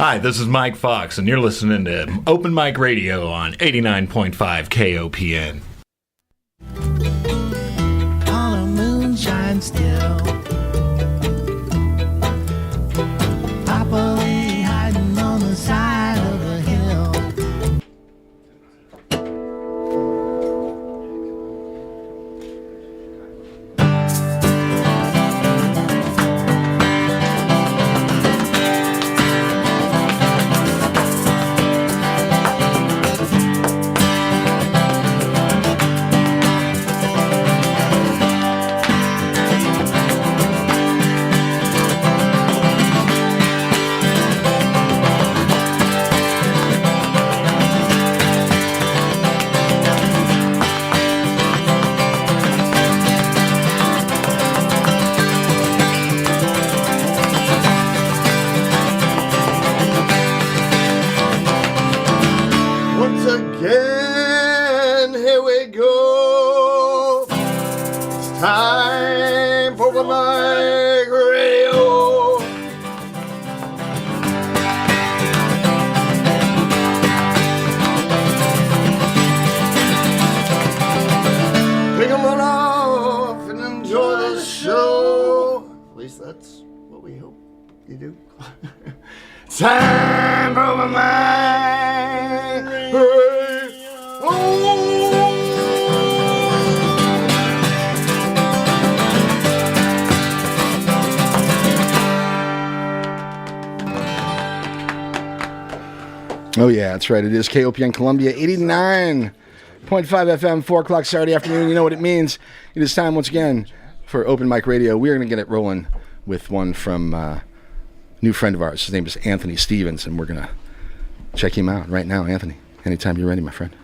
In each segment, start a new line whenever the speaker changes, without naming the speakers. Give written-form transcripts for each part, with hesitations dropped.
Hi, this is Mike Fox, and you're listening to Open Mic Radio on 89.5 KOPN.
On a moonshine still, happily hiding on the side of a hill.
Time for my
Oh yeah, that's right. It is KOPN Columbia, 89.5 FM, 4 o'clock Saturday afternoon. You know what it means. It is time once again for Open Mic Radio. We're going to get it rolling with one from a new friend of ours. His name is Anthony Stevens, and we're going to check him out right now. Anthony, anytime you're ready, my friend.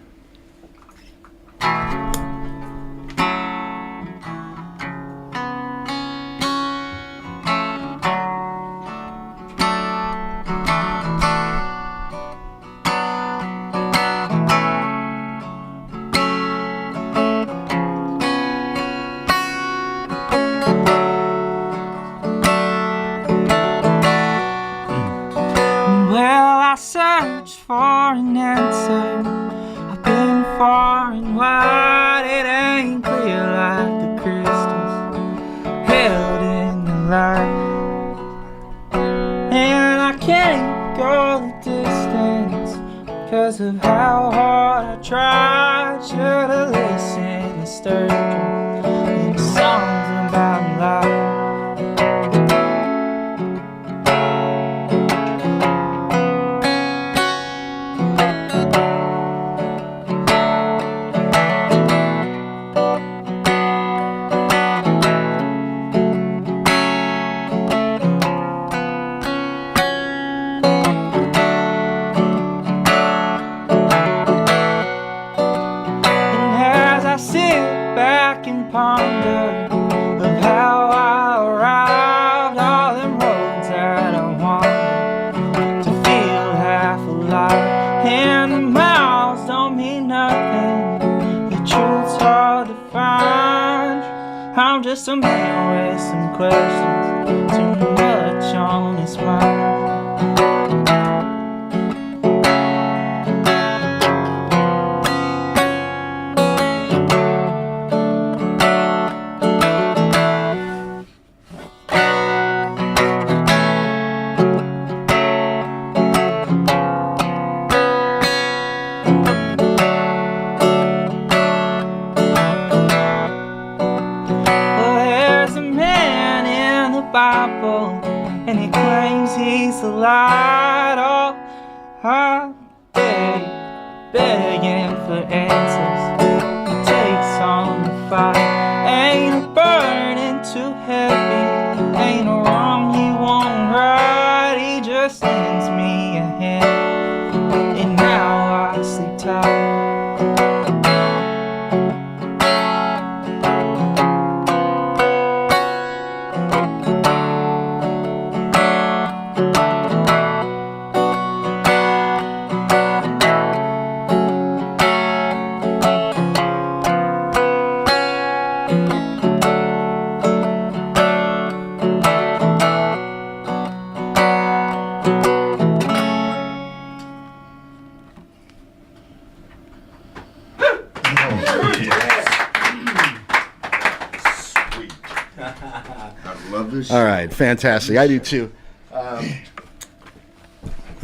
the show.
All right, fantastic. I do too.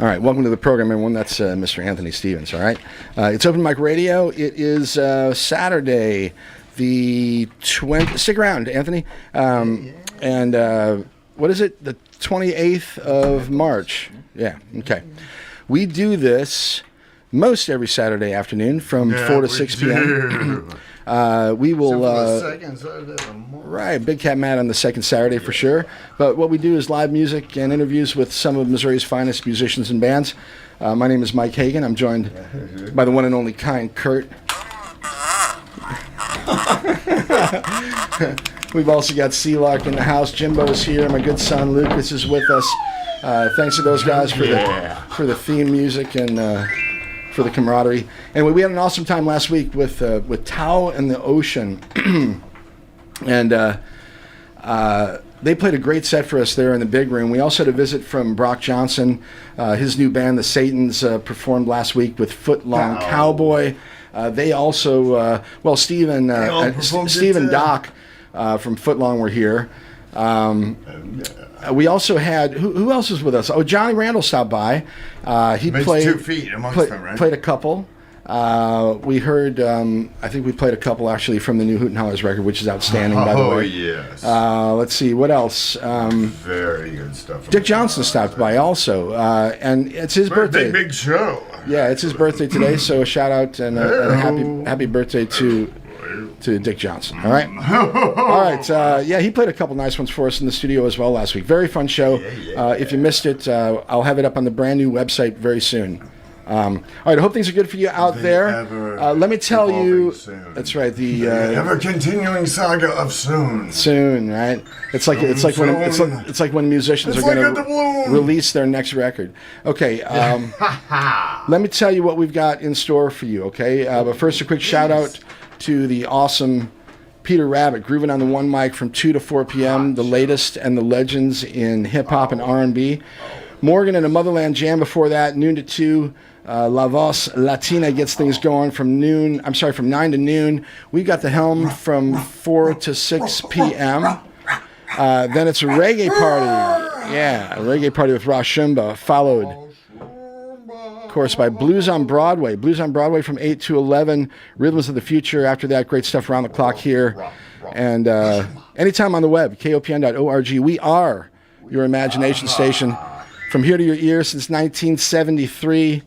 All right, welcome to the program, everyone. That's Mr. Anthony Stevens. All right, it's Open Mic Radio. It is Saturday, the 20th. Stick around, Anthony. And what is it? The 28th of March. Yeah. Okay. We do this most every Saturday afternoon from 4 to 6 p.m. We will.
Second Saturday of the month.
Right, Big Cat Matt on the second Saturday for sure. But what we do is live music and interviews with some of Missouri's finest musicians and bands. My name is Mike Hagan. I'm joined by the one and only kind Kurt. We've also got C-Lark in the house. Jimbo's here. My good son Lucas is with us. Thanks to those guys for the theme music and for the camaraderie. Anyway, we had an awesome time last week with Tao and the Ocean. And they played a great set for us there in the big room. We also had a visit from Brock Johnson. His new band, the Satans, performed last week with Footlong Cowboy. They also, Steve and Doc from Footlong were here. We also had, who else was with us? Oh, Johnny Randall stopped by. He played
2 feet amongst them, right?
Played a couple. We heard, I think we played a couple actually from the new Hoot and Hollers record, which is outstanding, by the way.
Oh, yes.
Let's see, what else?
Very good stuff.
Dick Johnson stopped by also, and it's his birthday.
Big show.
Yeah, it's his birthday today, so a shout out and a happy birthday to Dick Johnson. All right. All right. Yeah, he played a couple nice ones for us in the studio as well last week. Very fun show. If you missed it, I'll have it up on the brand new website very soon. All right. I hope things are good for you out there. Let me tell you.
Soon.
That's right. The
ever continuing saga of soon.
Soon, right? It's like when musicians are going to release their next record. Okay. Let me tell you what we've got in store for you. Okay. But first, a quick shout out to the awesome Peter Rabbit, grooving on the one mic from 2 to 4 p.m., the latest and the legends in hip-hop and R&B. Morgan and a Motherland Jam before that, noon to 2. La Voz Latina gets things going from 9 to noon. We've got the Helm from 4 to 6 p.m. Then it's a reggae party. Yeah, a reggae party with Ross Shumba, followed course, by Blues on Broadway. Blues on Broadway from 8 to 11. Rhythms of the Future. After that, great stuff around the clock here. And anytime on the web, kopn.org. We are your imagination station. From here to your ear since 1973.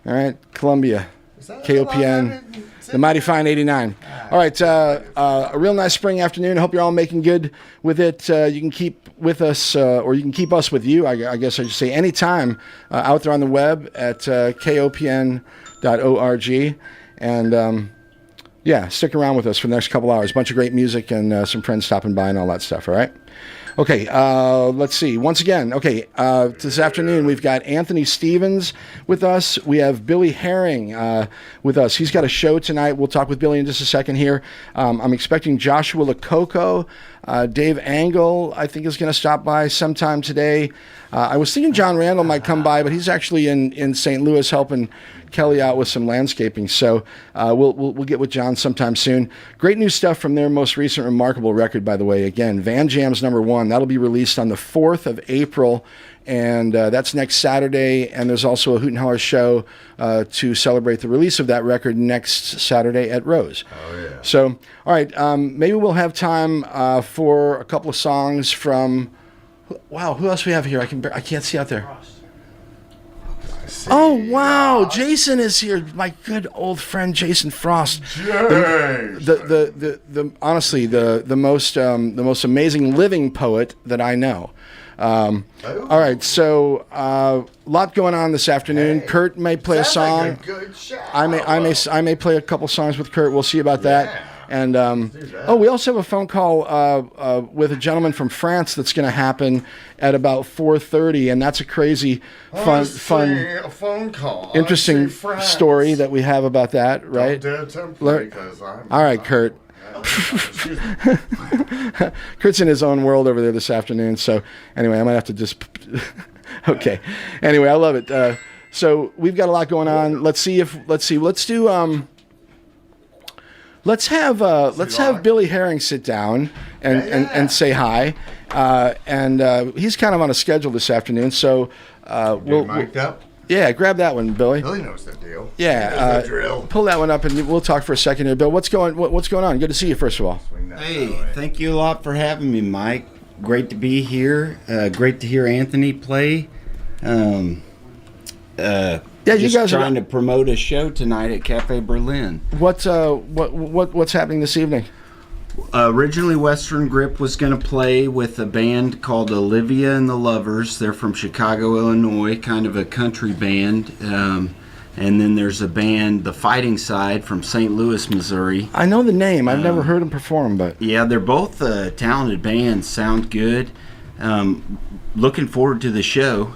All right, Columbia, KOPN, the mighty fine 89. All right, a real nice spring afternoon. I hope you're all making good with it. You can keep with us, or you can keep us with you, I guess I should say, anytime out there on the web at kopn.org. And yeah, stick around with us for the next couple hours. A bunch of great music and some friends stopping by and all that stuff, all right? Okay, let's see. Once again, this afternoon we've got Anthony Stevens with us. We have Billy Herring with us. He's got a show tonight. We'll talk with Billy in just a second here. I'm expecting Joshua Lococo. Dave Angle, I think, is going to stop by sometime today. I was thinking John Randall might come by, but he's actually in St. Louis helping Kelly out with some landscaping. So we'll get with John sometime soon. Great new stuff from their most recent Remarkable record, by the way. Again, Van Jam's #1. That'll be released on the 4th of April. And that's next Saturday. And there's also a Hoot and Holler show to celebrate the release of that record next Saturday at Rose.
Oh, yeah.
So, all right, maybe we'll have time for a couple of songs from... Wow, who else we have here? I can't see out there. Oh, wow, Jason is here. My good old friend Jason Frost. Honestly, the most amazing living poet that I know. All right, so a lot going on this afternoon. Kurt may play a song.
Like a good show.
I may play a couple songs with Kurt. We'll see about that. And we also have a phone call with a gentleman from France that's going to happen at about 4:30, and that's a crazy, fun,
a phone call.
interesting story that we have about that. Right? All right, Kurt. Kurt's in his own world over there this afternoon. So anyway, I might have to just. Okay. Anyway, I love it. So we've got a lot going on. Let's have Billy Herring sit down and say hi. He's kind of on a schedule this afternoon, so we'll
Mic'd up.
yeah, grab that one, Billy.
Billy knows the deal.
Yeah,
He knows the drill.
pull that one up and we'll talk for a second here, Bill. What's going on? Good to see you, first of all.
Swing that
Hey,
way.
thank you a lot for having me, Mike. Great to be here. Great to hear Anthony play.
Yeah, you
Just
guys
trying
are.
to promote a show tonight at Cafe Berlin.
What's happening this evening?
Originally, Western Grip was going to play with a band called Olivia and the Lovers. They're from Chicago, Illinois, kind of a country band. And then there's a band, The Fighting Side, from St. Louis, Missouri.
I know the name. I've never heard him perform, but
Yeah, they're both talented bands, sound good. Looking forward to the show.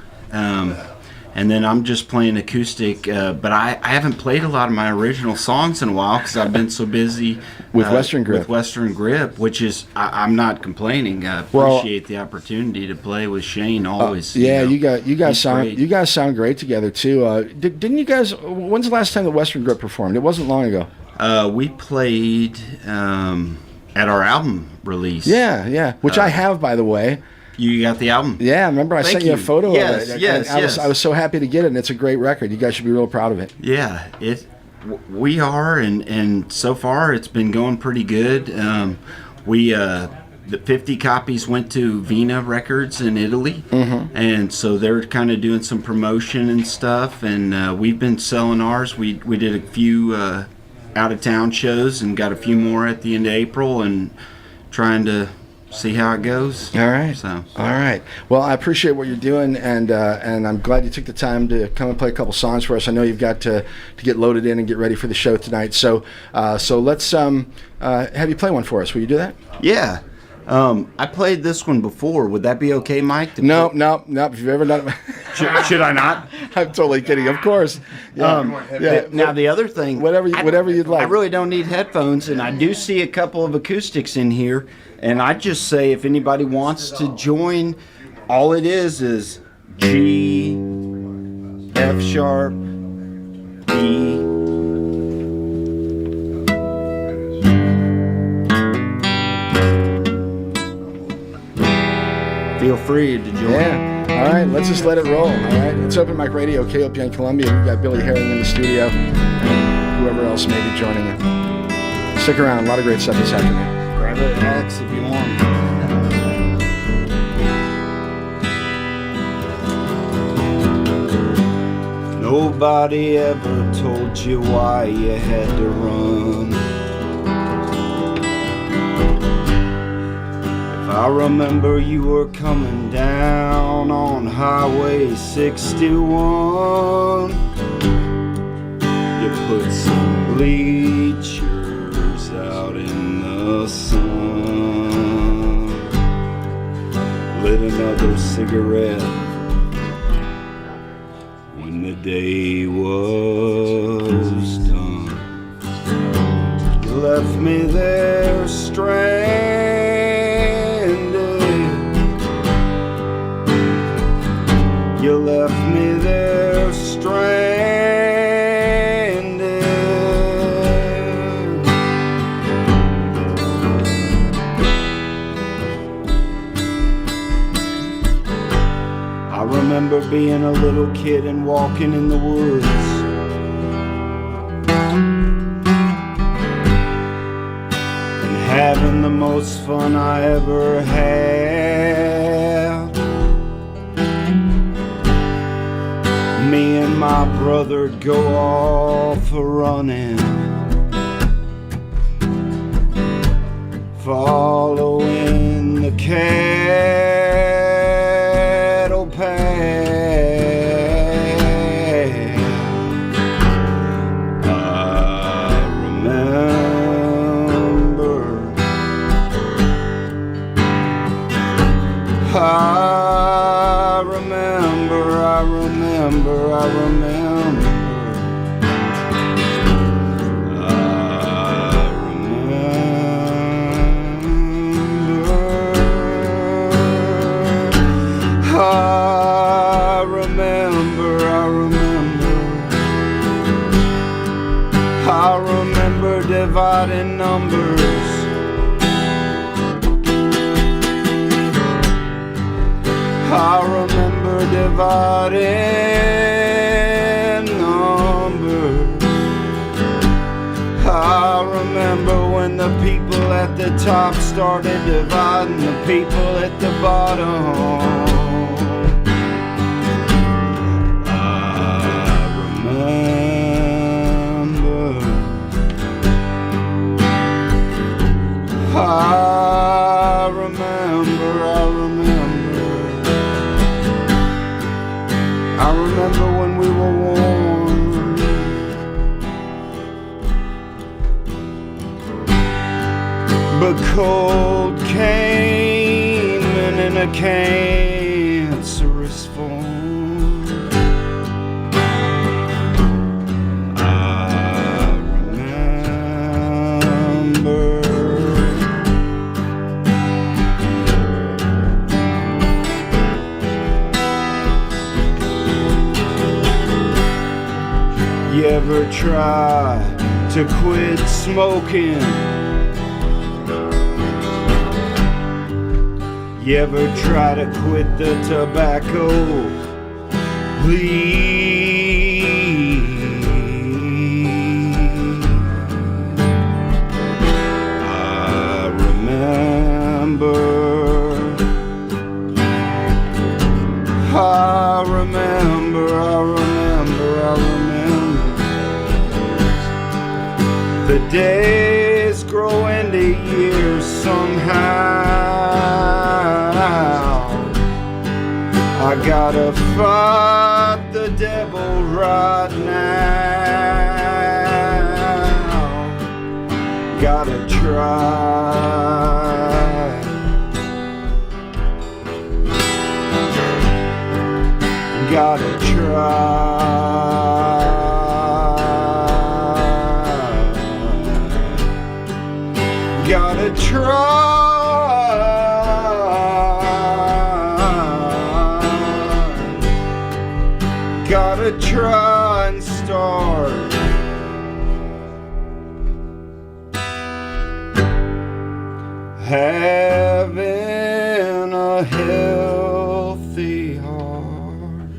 And then I'm just playing acoustic, but I haven't played a lot of my original songs in a while because I've been so busy
With Western Grip.
With Western Grip, which is I'm not complaining. I
Well-
appreciate the opportunity to play with Shane always.
yeah,
know.
you guys
He's
sound
great.
you guys sound great together too. Didn't you guys? When's the last time the Western Grip performed? It wasn't long ago.
We played at our album release.
Yeah. Which I have, by the way.
You got the album?
Yeah, remember I
Thank
sent you a
you.
photo
Yes,
of it.
yes,
I
yes.
was so happy to get it, and it's a great record. You guys should be real proud of it.
Yeah, we are, and so far it's been going pretty good. The 50 copies went to Vina Records in Italy, and so they're kind of doing some promotion and stuff. And we've been selling ours. We did a few out of town shows and got a few more at the end of April, and trying to see how it goes.
All right.
So
All right. Well, I appreciate what you're doing, and I'm glad you took the time to come and play a couple songs for us. I know you've got to get loaded in and get ready for the show tonight. So let's have you play one for us. Will you do that?
yeah. I played this one before. Would that be okay, Mike? to
No.
play?
If you've ever done it,
Should I not?
I'm totally kidding. Of course. Yeah.
Now the other thing,
Whatever you'd like.
I really don't need headphones, and I do see a couple of acoustics in here. And I just say, if anybody wants to join, all it is G, F sharp, E. Feel free to join.
Yeah. All right. Let's just let it roll. All right. It's Open Mic Radio, KOPN Columbia. We've got Billy Herring in the studio, and whoever else may be joining you. Stick around. A lot of great stuff this afternoon.
Grab it, Alex, if you want. Nobody ever told you why you had to run. If I remember, you were coming down on Highway 61. You put some bleachers out in the sun, lit another cigarette when the day was done. You left me there stranded. You left me there stranded. I remember being a little kid and walking in the woods. And having the most fun I ever had. Me and my brother'd go off a-running, following the cattle path. I remember, I remember, I remember, I remember. I remember, I remember, I remember dividing numbers not in number. I remember when the people at the top started dividing the people at the bottom. I remember when we were warm. But cold came in a cancerous form. I remember. You ever try to quit smoking? You ever try to quit the tobacco leaf? I remember. I remember. The days grow into years somehow. I gotta fight the devil right now. Gotta try. Gotta try. Gotta try. Gotta try and start. Having a healthy heart.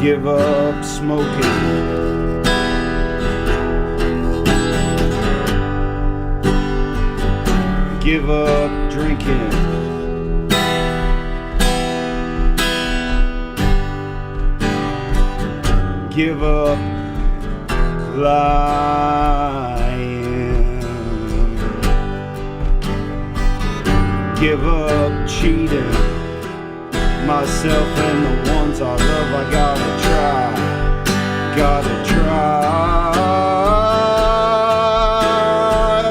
Give up smoking. Give up drinking. Give up lying. Give up cheating. Myself and the ones I love, I gotta try. Gotta try.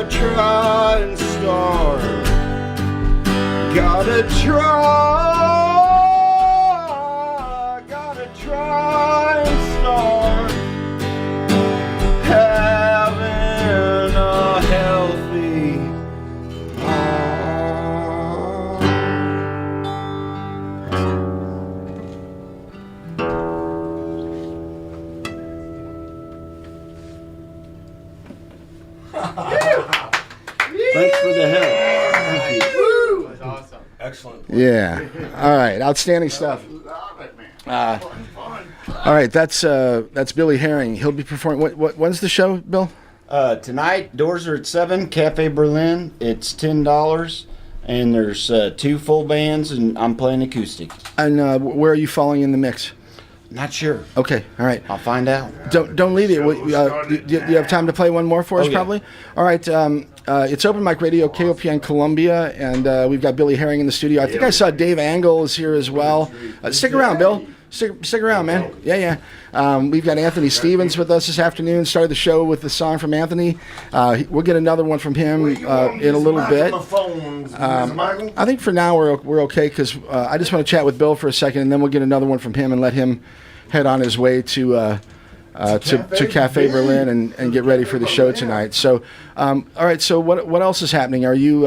Try and start. Gotta try. Gotta try and start. Having a healthy heart. Thanks for the help. Thank you.
That's awesome. Excellent.
Yeah. All right. Outstanding stuff.
Love it, man. Fun.
All right. That's Billy Herring. He'll be performing. When's the show, Bill?
Tonight, doors are at 7, Cafe Berlin. It's $10, and there's 2 full bands, and I'm playing acoustic.
And where are you falling in the mix?
Not sure.
Okay. All right.
I'll find out.
Don't leave it. Do you have time to play one more for us,
yeah.
probably? All right. It's Open Mic Radio, KOPN Columbia, and we've got Billy Herring in the studio. I think I saw Dave Angle is here as well. Stick around, Bill. Stick around, man. Yeah. We've got Anthony Stevens with us this afternoon. Started the show with the song from Anthony. We'll get another one from him in a little bit. I think for now we're okay because I just want to chat with Bill for a second, and then we'll get another one from him and let him head on his way to Cafe Berlin and get ready for the show tonight. So, all right. So, what else is happening? Are you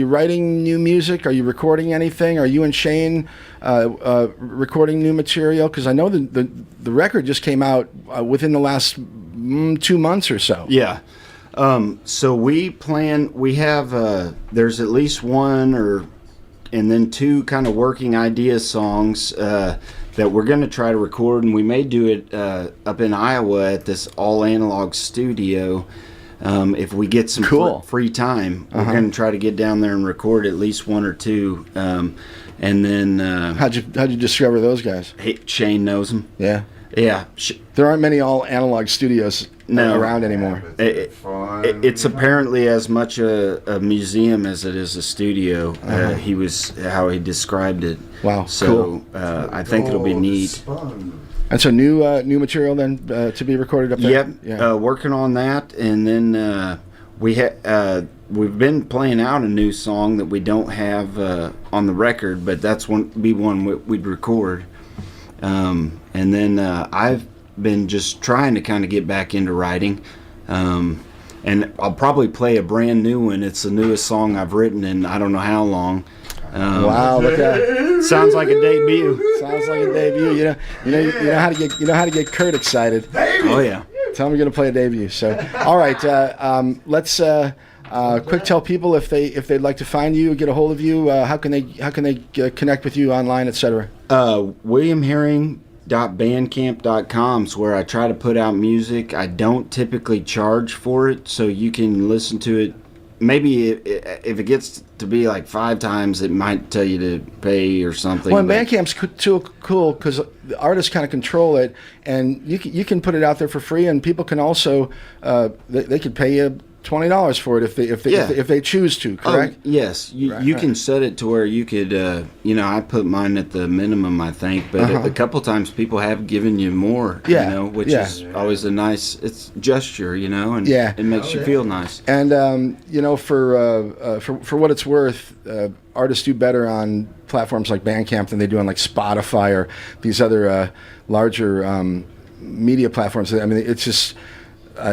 writing new music? Are you recording anything? Are you and Shane recording new material? Because I know the record just came out within the last 2 months or so.
Yeah. So we have there's at least one or and then 2 kind of working idea songs that we're going to try to record, and we may do it up in Iowa at this all analog studio. If we get some
Cool.
free time, we're going to try to get down there and record at least 1 or 2. And then
How'd you discover those guys?
Shane knows them.
Yeah.
Yeah.
There aren't many all analog studios
No.
around anymore.
It's apparently as much a museum as it is a studio. He was how he described it.
Wow,
So I think it'll be neat.
And so new material then to be recorded up there.
Yep.
Yeah.
Working on that, and then we've been playing out a new song that we don't have on the record, but that's one we'd record. And then I've been just trying to kind of get back into writing, and I'll probably play a brand new one. It's the newest song I've written in I don't know how long.
Wow, look at
Sounds like a debut.
sounds like a debut. You know how to get Kurt excited.
Oh yeah.
Tell him you're going to play a debut. So, all right, let's quick tell people if they'd like to find you, get a hold of you. How can they connect with you online, etc.
WilliamHerring.bandcamp.com is where I try to put out music. I don't typically charge for it, so you can listen to it. Maybe if it gets to be like 5 times, it might tell you to pay or something.
Well, and
but-
Bandcamp's too cool because the artists kind of control it, and you can put it out there for free, and people can also they could pay you $20 for it if they choose to. Correct?
Oh, yes, you can set it to where you could. I put mine at the minimum, I think, but a couple times people have given you more.
Yeah,
which
yeah.
is always a nice gesture, and
Yeah.
it makes you feel nice.
And for what it's worth, artists do better on platforms like Bandcamp than they do on like Spotify or these other larger media platforms. I mean, it's just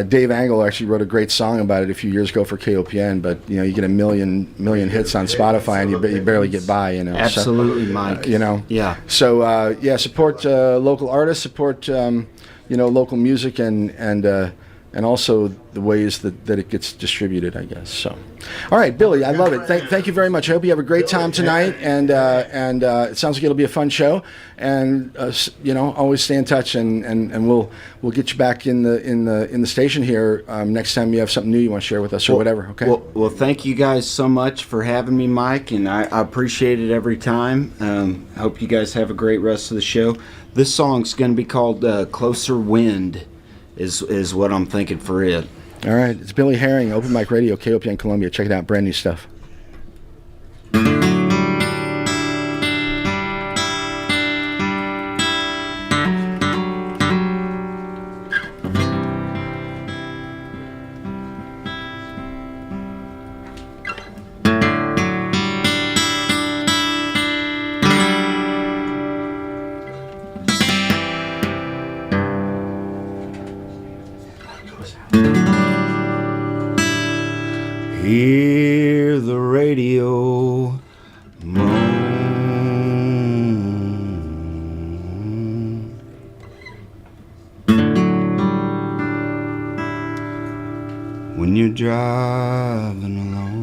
Dave Angle actually wrote a great song about it a few years ago for KOPN. But you get a million hits on Spotify and you barely get by.
Absolutely,
so,
Mike.
Yeah. So support local artists, support local music and also the ways that it gets distributed, I guess. So, all right, Billy, I love it. Thank you very much. I hope you have a great time tonight, and it sounds like it'll be a fun show. And always stay in touch, and we'll get you back in the station here next time you have something new you want to share with us or whatever. Okay.
Well, thank you guys so much for having me, Mike, and I appreciate it every time. I hope you guys have a great rest of the show. This song's going to be called "Closer Wind." Is what I'm thinking for it.
All right, it's Billy Herring, Open Mic Radio, KOPN Columbia. Check it out, brand new stuff.
Hear the radio moan when you're driving alone.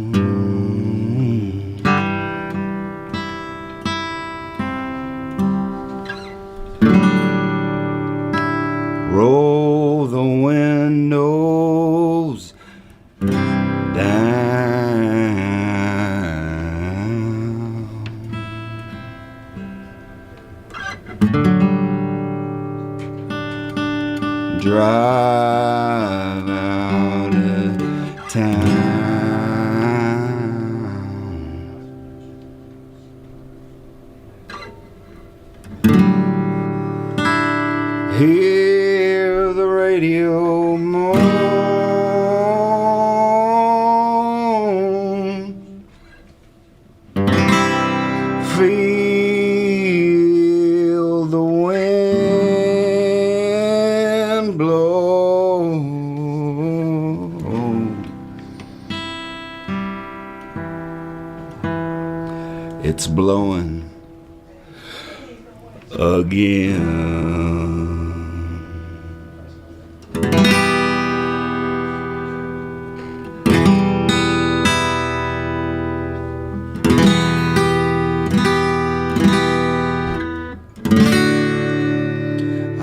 Roll the windows down. Drive out of town. Hear the radio moan. Feel the wind blow. It's blowing again.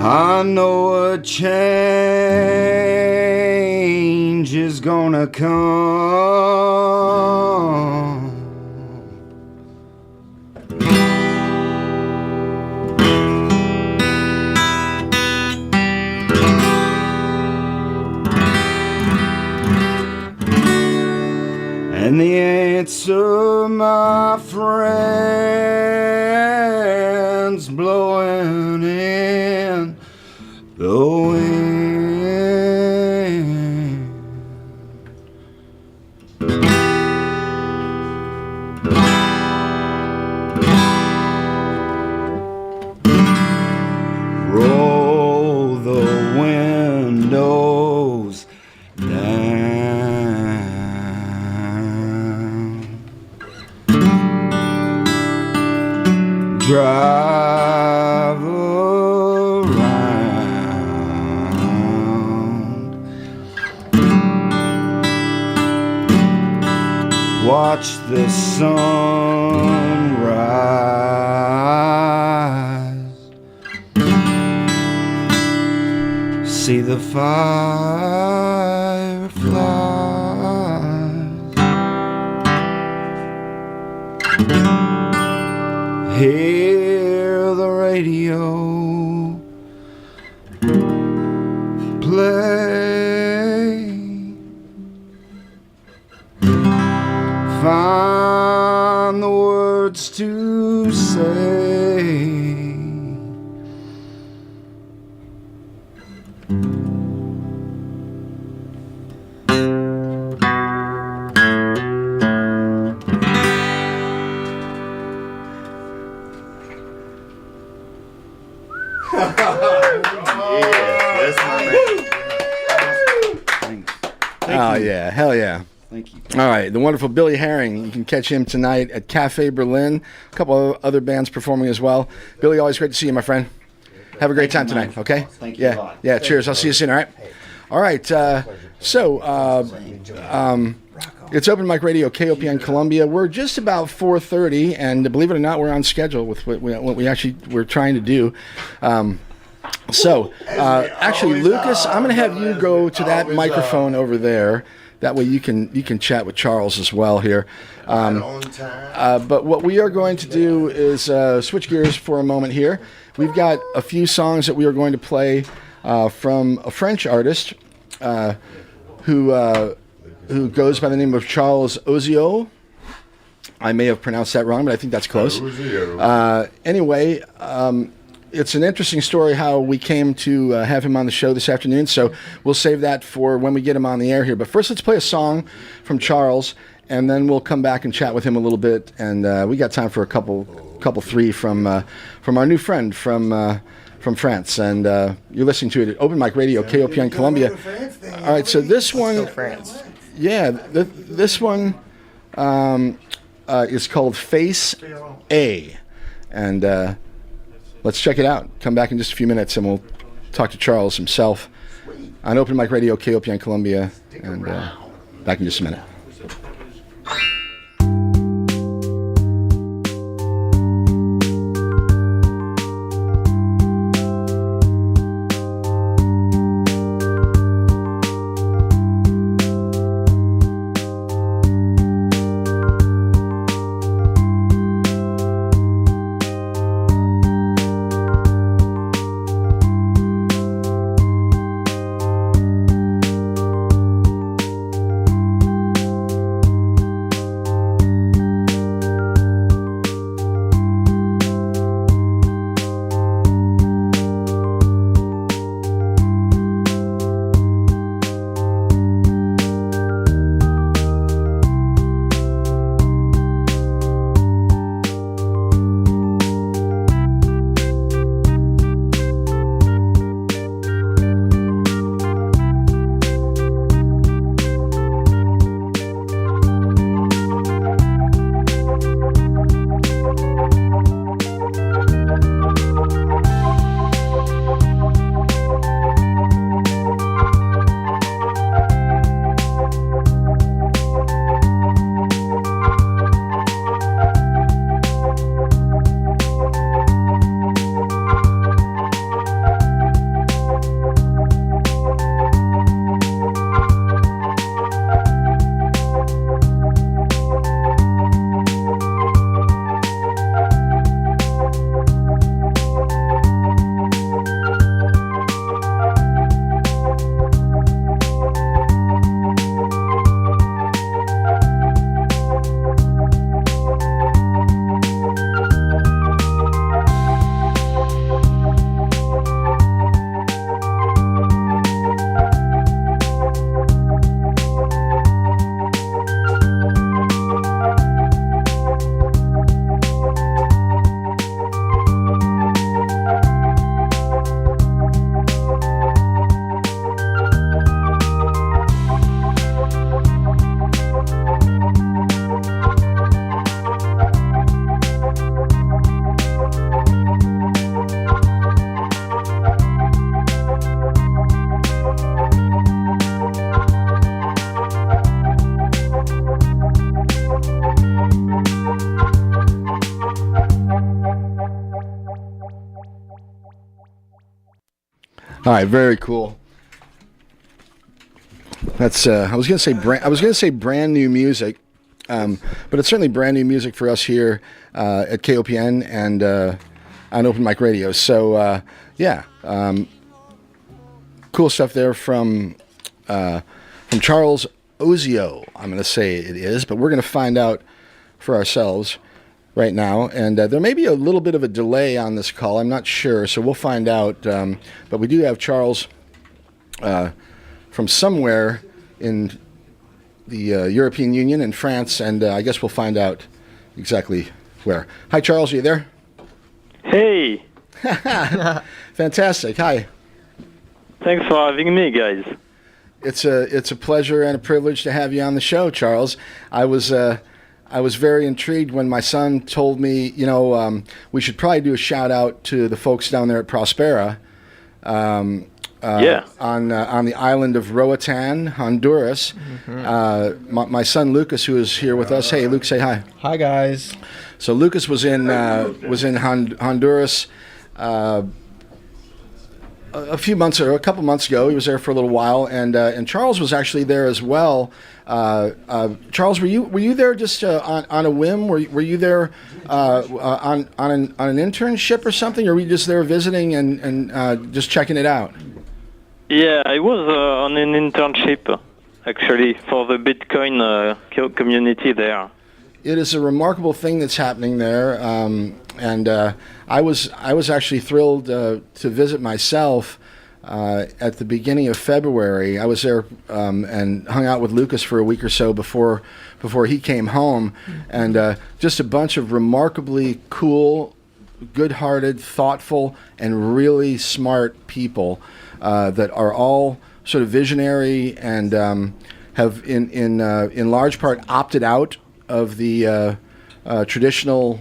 I know a change is gonna come. And the answer, my friends, blowing in the wind. Roll the windows down. Drive around. Watch the sun rise. See the fireflies. Hear the radio play. Find the words to say. Thanks.
Oh, yeah. Hell yeah.
Thank you.
All right, the wonderful Billy Herring. You can catch him tonight at Cafe Berlin. A couple of other bands performing as well. Billy, always great to see you, my friend. Have a great time tonight, okay?
Thank you a
Yeah,
lot.
yeah. Cheers. I'll see you soon. All right. All right. It's Open Mic Radio, KOPN Columbia. We're just about 4:30, and believe it or not, we're on schedule with what we actually were trying to do. Actually, Lucas, I'm going to have you go to that microphone over there. That way you can chat with Charles as well here. But what we are going to do is switch gears for a moment here. We've got a few songs that we are going to play from a French artist who goes by the name of Charles Ozio. I may have pronounced that wrong, but I think that's close. Anyway, it's an interesting story how we came to have him on the show this afternoon, so we'll save that for when we get him on the air here. But first, let's play a song from Charles, and then we'll come back and chat with him a little bit. And we got time for a couple three from our new friend from France. And you're listening to it at Open Mic Radio, KOPN Columbia. All right, so this one, yeah, this one is called Face A, and let's check it out. Come back in just a few minutes, and we'll talk to Charles himself on Open Mic Radio, KOPN Columbia, and back in just a minute. All right, very cool. That's I was gonna say brand new music, but it's certainly brand new music for us here at KOPN and on Open Mic Radio. So cool stuff there from Charles Ozio. I'm gonna say it is, but we're gonna find out for ourselves right now, and there may be a little bit of a delay on this call. I'm not sure, so we'll find out. But we do have Charles from somewhere in the European Union in France, and I guess we'll find out exactly where. Hi, Charles, are you there?
Hey,
Fantastic. Hi.
thanks for having me, guys.
It's a pleasure and a privilege to have you on the show, Charles. I was very intrigued when my son told me, we should probably do a shout out to the folks down there at Prospera, on the island of Roatan, Honduras. My son Lucas, who is here with us. Hey, Luke, say hi.
Hi, guys.
So Lucas was in Honduras a couple months ago. He was there for a little while, and Charles was actually there as well. Charles, were you there just on a whim? Were you there on an internship or something, or were you just there visiting and just checking it out?
Yeah, I was on an internship, actually, for the Bitcoin community there.
It is a remarkable thing that's happening there, and I was actually thrilled to visit myself at the beginning of February. I was there and hung out with Lucas for a week or so before he came home, and just a bunch of remarkably cool, good-hearted, thoughtful, and really smart people that are all sort of visionary and have in large part opted out of the traditional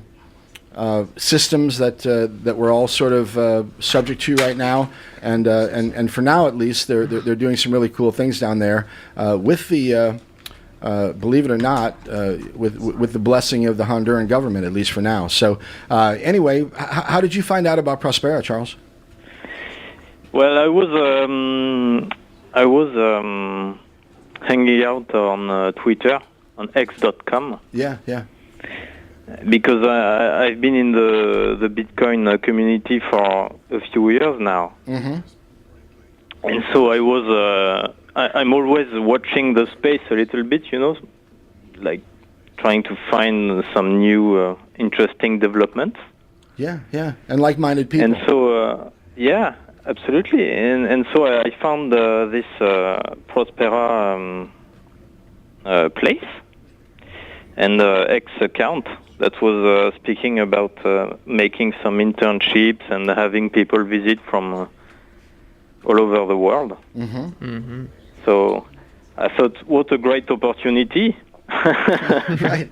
systems that we're all sort of subject to right now, and for now at least they're doing some really cool things down there with the believe it or not with the blessing of the Honduran government, at least for now. So anyway, how did you find out about Prospera, Charles?
Well, I was hanging out on Twitter, on X.com.
Yeah.
Because I've been in the Bitcoin community for a few years now.
Mm-hmm.
And so I was, I'm always watching the space a little bit, like trying to find some new interesting developments.
Yeah, and like-minded people.
And so, yeah, absolutely. And so I found this Prospera place and X account that was speaking about making some internships and having people visit from all over the world.
Mm-hmm. Mm-hmm.
So I thought, what a great opportunity.
Right.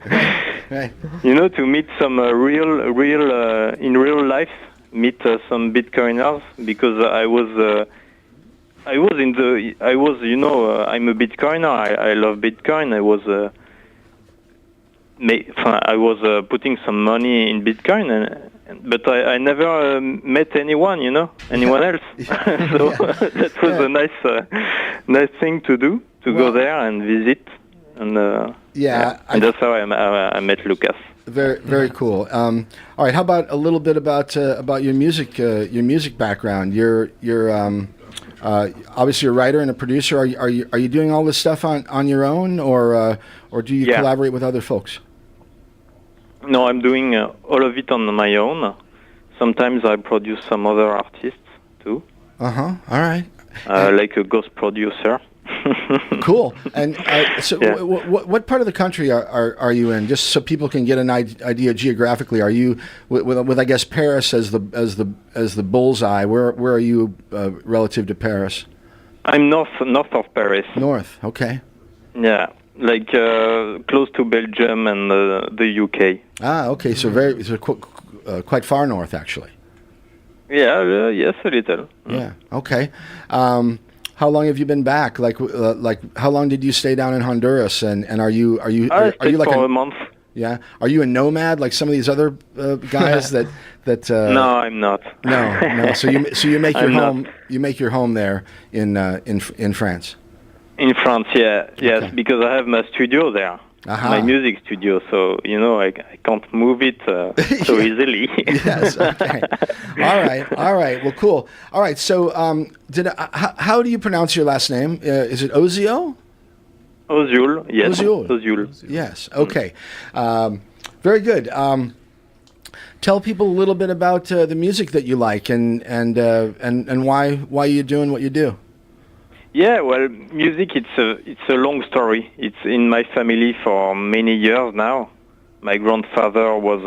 To meet some in real life, meet some Bitcoiners, because I'm a Bitcoiner. I love Bitcoin. I was putting some money in Bitcoin, but I never met anyone else. So that was a nice thing to do, go there and visit. And and that's how I met Lucas.
Very, very cool. All right, how about a little bit about your music background? You're obviously a writer and a producer. Are you doing all this stuff on your own, or do you collaborate with other folks?
No, I'm doing all of it on my own. Sometimes I produce some other artists too.
All right.
Like a ghost producer.
Cool. And so, what part of the country are you in? Just so people can get an idea geographically. Are you with I guess Paris as the bullseye? Where are you relative to Paris?
I'm north of Paris.
North. Okay.
Yeah, like close to Belgium and the UK.
Ah, okay. So quite far north, actually.
Yeah. Yes, a little.
Yeah. Okay. How long have you been back? Like how long did you stay down in Honduras? And are you
I stayed
like
for a month?
Yeah. Are you a nomad like some of these other guys that?
No, I'm not.
No. So you make your
I'm
home.
not.
You make your home there in France.
In France, yeah, yes,
Okay.
because I have my studio there,
Aha.
my music studio. So I can't move it so easily.
Yes. Okay. All right. Well, cool. All right. So, how do you pronounce your last name? Is it Ozio?
Ozul, yes,
Ozul.
Ozul.
Yes. Okay. Very good. Tell people a little bit about the music that you like and why you're doing what you do.
Yeah, well, music it's a long story. It's in my family for many years now. My grandfather was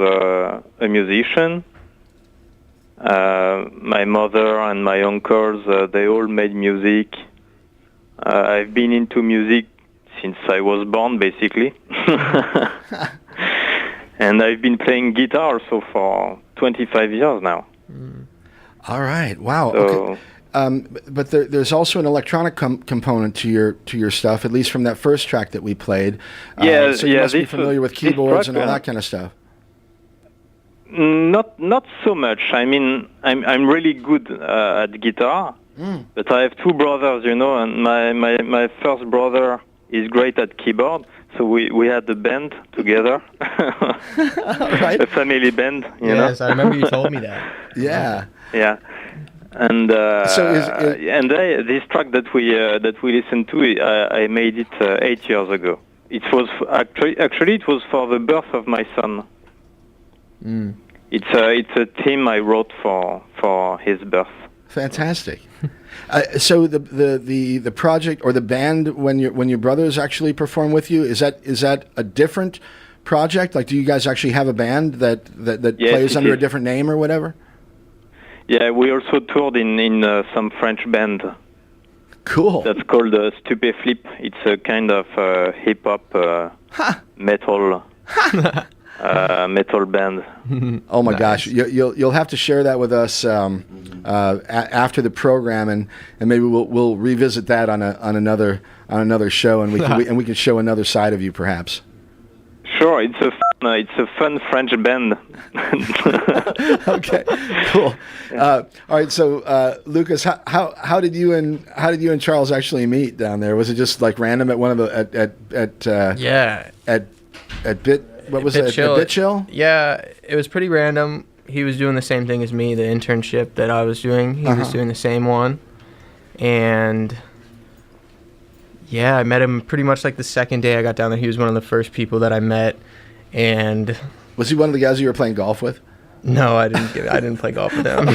a musician. My mother and my uncles they all made music. I've been into music since I was born, basically. And I've been playing guitar also for 25 years now.
All right. Wow.
So,
Okay. But there's also an electronic component to your stuff, at least from that first track that we played. So you must be familiar with keyboards and all that kind of stuff.
Not so much. I mean, I'm really good at guitar, but I have two brothers, and my first brother is great at keyboard. So we had a band together,
Right.
a family band. You know?
Yes, I remember you told me that.
Yeah.
Yeah. And this track that we listened to, I made it 8 years ago. It was actually it was for the birth of my son. It's a theme I wrote for his birth.
Fantastic. So the project or the band when your brothers actually perform with you, is that a different project? Like, do you guys actually have a band that
Yes,
plays
it
under a
is.
different name or whatever?
Yeah, we also toured in some French band
Cool.
that's called Stupeflip. It's a kind of hip hop metal metal band.
Oh my gosh, you'll have to share that with us after the program, and maybe we'll revisit that on another show, and we can show another side of you perhaps.
Sure, it's a fun French band.
Okay, cool. All right, so Lucas, how did you and Charles actually meet down there? Was it just like random at one of the
Yeah.
at Bit? What was it?
BitChill.
At Bit Chill?
Yeah, it was pretty random. He was doing the same thing as me, the internship that I was doing. He was doing the same one. And yeah, I met him pretty much like the second day I got down there. He was one of the first people that I met. And
Was he one of the guys you were playing golf with?
no, I didn't play golf with him.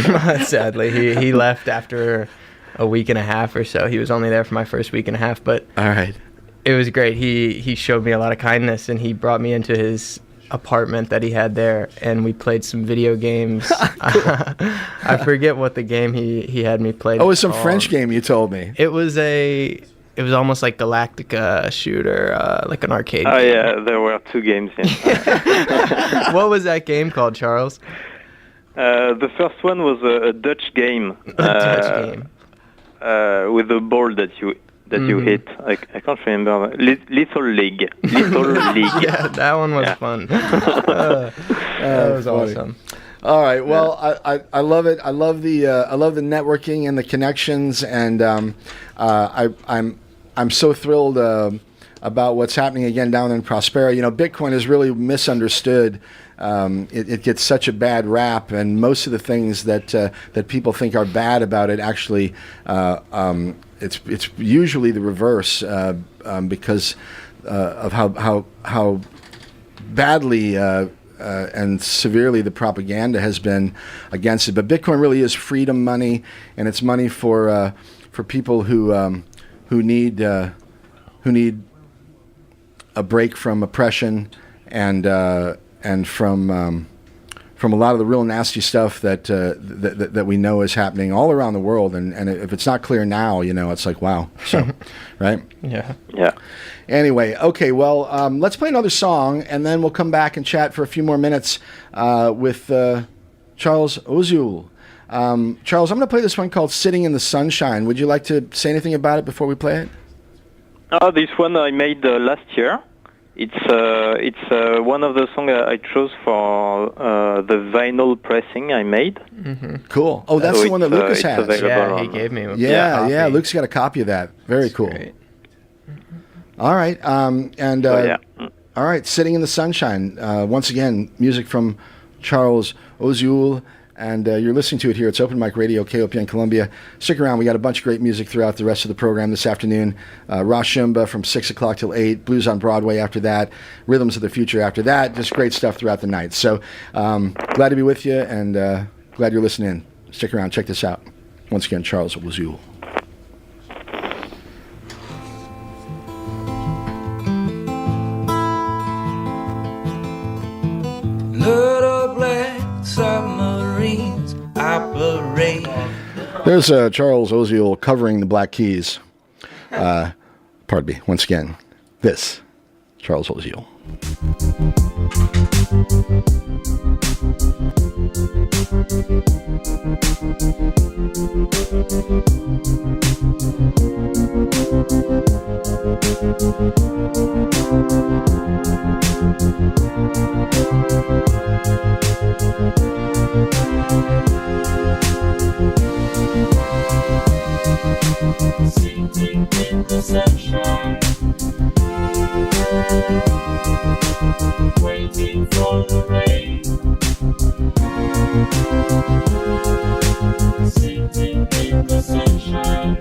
Sadly, he left after a week and a half or so. He was only there for my first week and a half, but
All right.
it was great. He showed me a lot of kindness, and he brought me into his apartment that he had there, and we played some video games. I forget what the game he had me play.
Oh, it was some French game you told me.
It was almost like Galactica shooter, like an arcade
Oh
game.
yeah, there were two games. Yeah.
What was that game called, Charles?
The first one was a Dutch game.
Dutch game.
With a ball that you hit. I can't remember. Little League. Little League.
Yeah, that one was
Yeah.
fun. That was
funny.
awesome.
All right. Well, I love it. I love the networking and the connections, and I'm so thrilled about what's happening again down in Prospera. Bitcoin is really misunderstood. It gets such a bad rap, and most of the things that people think are bad about it actually it's usually the reverse because of how badly and severely the propaganda has been against it. But Bitcoin really is freedom money, and it's money for people who need a break from oppression and from a lot of the real nasty stuff that we know is happening all around the world. And if it's not clear now, it's like, wow. So, right?
Yeah.
Yeah.
Anyway, okay, well, let's play another song, and then we'll come back and chat for a few more minutes with Charles Ozul. Charles, I'm going to play this one called Sitting in the Sunshine. Would you like to say anything about it before we play it?
This one I made last year. It's one of the songs I chose for the vinyl pressing I made.
Cool. Oh, that's
So
the one that
it's,
Lucas
it's
has.
available.
Yeah, he
on-
gave me a
Yeah,
copy.
yeah. Luke's got a copy of that. Very
It's
cool.
great.
All right. And
So, yeah.
all right, Sitting in the Sunshine. Once again, music from Charles Ozul. And you're listening to it here. It's Open Mic Radio, KOPN Columbia. Stick around. We got a bunch of great music throughout the rest of the program this afternoon. Rashumba from 6 o'clock till 8. Blues on Broadway after that. Rhythms of the Future after that. Just great stuff throughout the night. So glad to be with you, and glad you're listening. Stick around. Check this out. Once again, Charles Ozul.
Little black submarines operate.
There's Charles Ozul covering the Black Keys. Pardon me. Once again, this Charles Ozul.
Sitting in the sunshine, waiting for the rain. Sitting in the sunshine,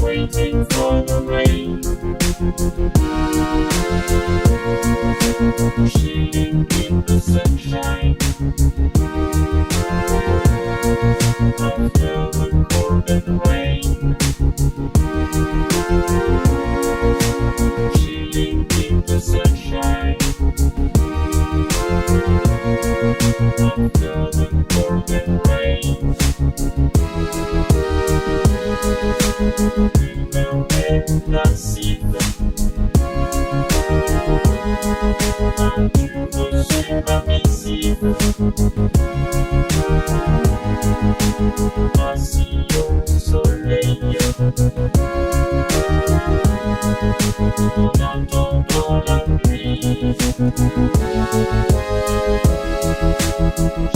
waiting for the rain. Chilling in the sunshine, after the cold and rain. Chilling in the sunshine, after the cold and rain. Une massive, tu reçus ma missive. Assis au soleil, en attendant la pluie.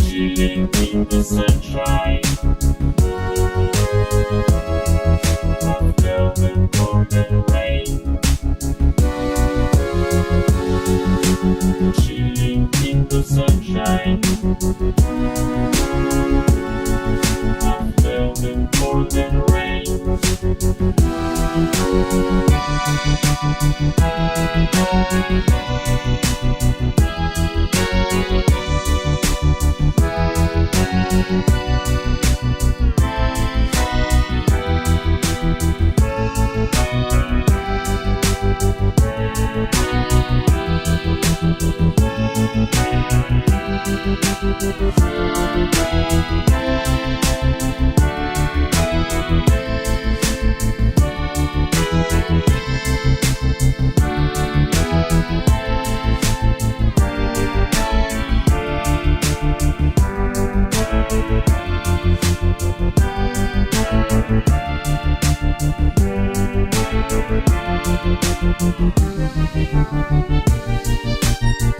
Chilling in the sunshine, after the cold and rain. Chilling in the sunshine, after the cold and rain.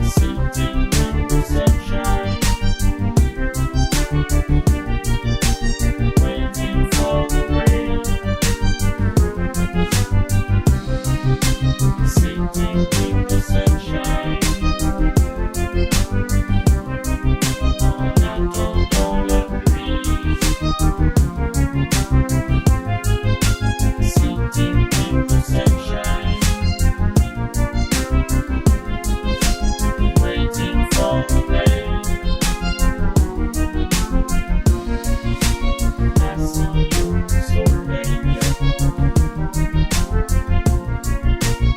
Sitting in the sunshine, waiting for the rain. Sitting in the sunshine, en attendant la pluie. Sitting in the sunshine, waiting for the rain. Assis au soleil,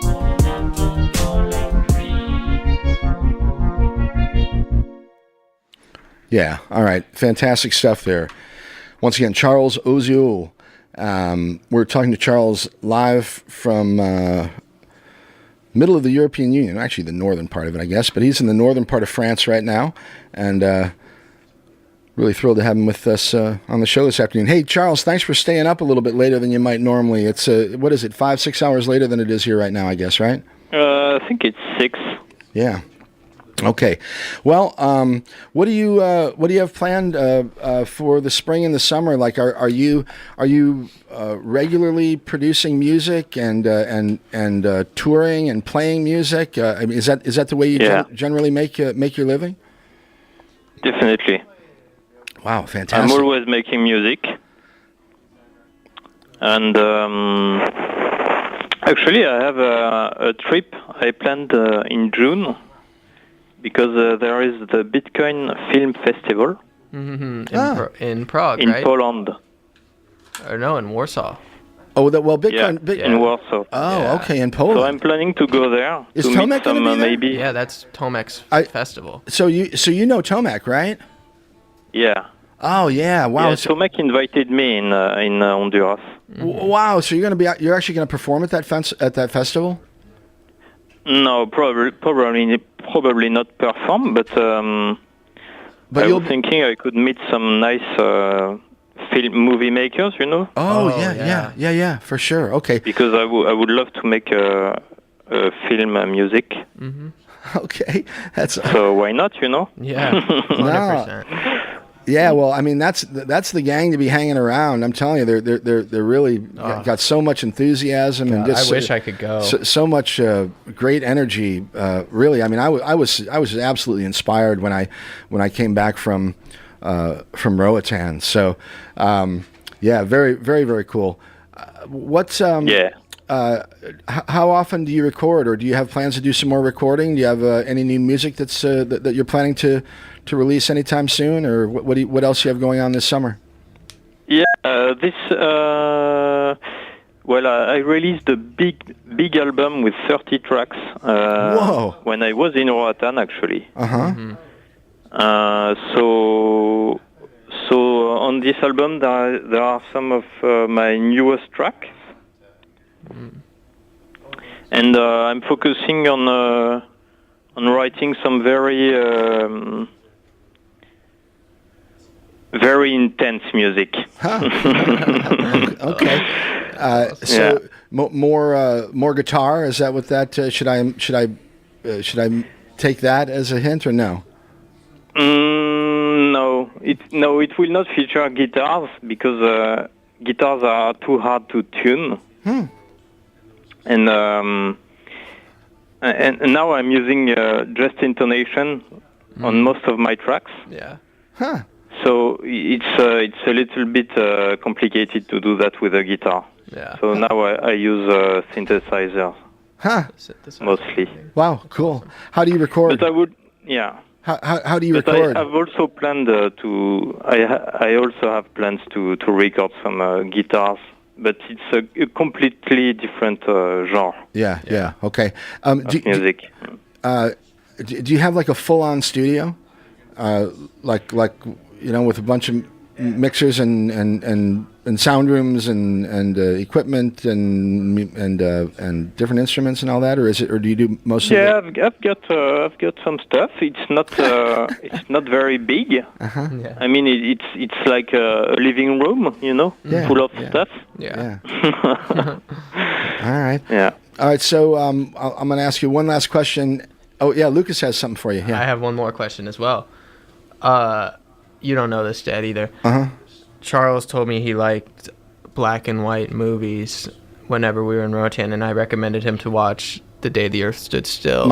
en attendant la pluie.
Yeah. All right. Fantastic stuff there. Once again, Charles Ozul. We're talking to Charles live from middle of the European Union, actually the northern part of it, I guess. But he's in the northern part of France right now, and Really thrilled to have him with us on the show this afternoon. Hey, Charles, thanks for staying up a little bit later than you might normally. It's what is it, 5-6 hours later than it is here right now, I guess, right?
I think it's 6.
Yeah. Okay. Well, what do you have planned for the spring and the summer? Like, are you regularly producing music and touring and playing music? I mean, is that the way you generally make your living?
Definitely.
Wow, fantastic!
I'm always making music, and actually, I have a trip I planned in June. Because there is the Bitcoin Film Festival
in Prague,
in
right?
Poland.
Or no, in Warsaw.
Oh, Bitcoin.
In Warsaw.
Oh, okay, in Poland.
So I'm planning to go there
Is
to
Tomek
meet
gonna
some
be there?
maybe.
Yeah, that's Tomek's festival.
So you know Tomek, right?
Yeah.
Oh yeah! Wow.
Yeah, Tomek invited me in Honduras.
Wow. So you're actually gonna perform at that festival?
No, probably not perform, but I was thinking I could meet some nice movie makers, you know.
Oh yeah, for sure. Okay.
Because I would love to make a film music.
Mm-hmm.
Okay, that's
so why not, you know?
Yeah, 100%.
Yeah, well, I mean that's the gang to be hanging around. I'm telling you, they're really got so much enthusiasm and just
I wish I could go.
So much great energy. Really, I mean, I was absolutely inspired when I came back from Roatan. So, yeah, very very very cool. What's how often do you record, or do you have plans to do some more recording? Do you have any new music that you're planning to release anytime soon, or what else you have going on this summer?
Yeah, I released a big album with 30 tracks.
Whoa!
When I was in Roatan, actually. So on this album there are some of my newest tracks. And I'm focusing on writing some very intense music.
Okay. So more guitar. Is that what that? Should I take that as a hint or no?
No. It will not feature guitars because guitars are too hard to tune. And now I'm using just intonation on most of my tracks.
Yeah.
Huh.
So it's a little bit complicated to do that with a guitar.
Yeah.
So now I use synthesizers.
Huh.
Mostly.
Wow. Cool. How do you record?
But I would. Yeah.
How do you
but
record?
I've also planned I also have plans to record some guitars. But it's a completely different genre.
Yeah. Okay.
Music.
Do you have like a full-on studio, like with a bunch of mixers and sound rooms and equipment and different instruments and all that, or do you do most of it?
Yeah, I've got some stuff. It's not very big.
Yeah.
I mean, it's like a living room, full of stuff.
Yeah.
All right.
Yeah.
All right. So I'm going to ask you one last question. Oh yeah, Lucas has something for you. Yeah.
I have one more question as well. You don't know this, Dad, either. Charles told me he liked black and white movies whenever we were in Roatan, and I recommended him to watch The Day the Earth Stood Still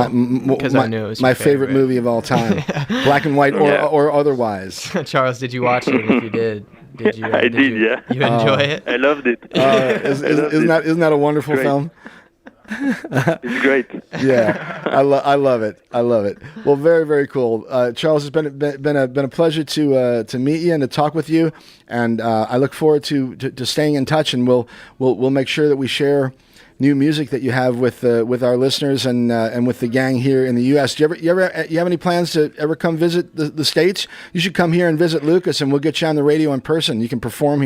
because I knew it was
my
your
favorite movie of all time, black and white or otherwise.
Charles, did you watch it? If you did you?
I did.
You enjoy it?
I loved it.
Isn't that a wonderful film?
It's great.
Yeah, I love it. I love it. Well, very very cool. Charles, it's been a pleasure to meet you and to talk with you, and I look forward to staying in touch, and we'll make sure that we share new music that you have with our listeners and with the gang here in the U.S. Do you have any plans to ever come visit the States? You should come here and visit Lucas, and we'll get you on the radio in person. You can perform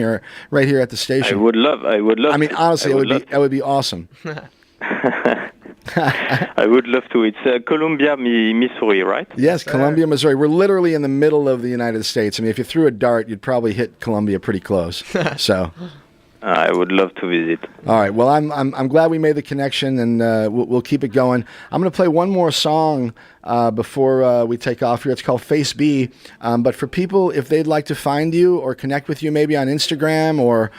right here at the station.
I would love.
I mean, honestly, that would be awesome.
I would love to. It's Columbia, Missouri, right?
Yes, Columbia, Missouri. We're literally in the middle of the United States. I mean, if you threw a dart, you'd probably hit Columbia pretty close. So,
I would love to visit.
all right. Well, I'm glad we made the connection, and we'll keep it going. I'm going to play one more song before we take off here. It's called Face B. But for people, if they'd like to find you or connect with you, maybe on Instagram or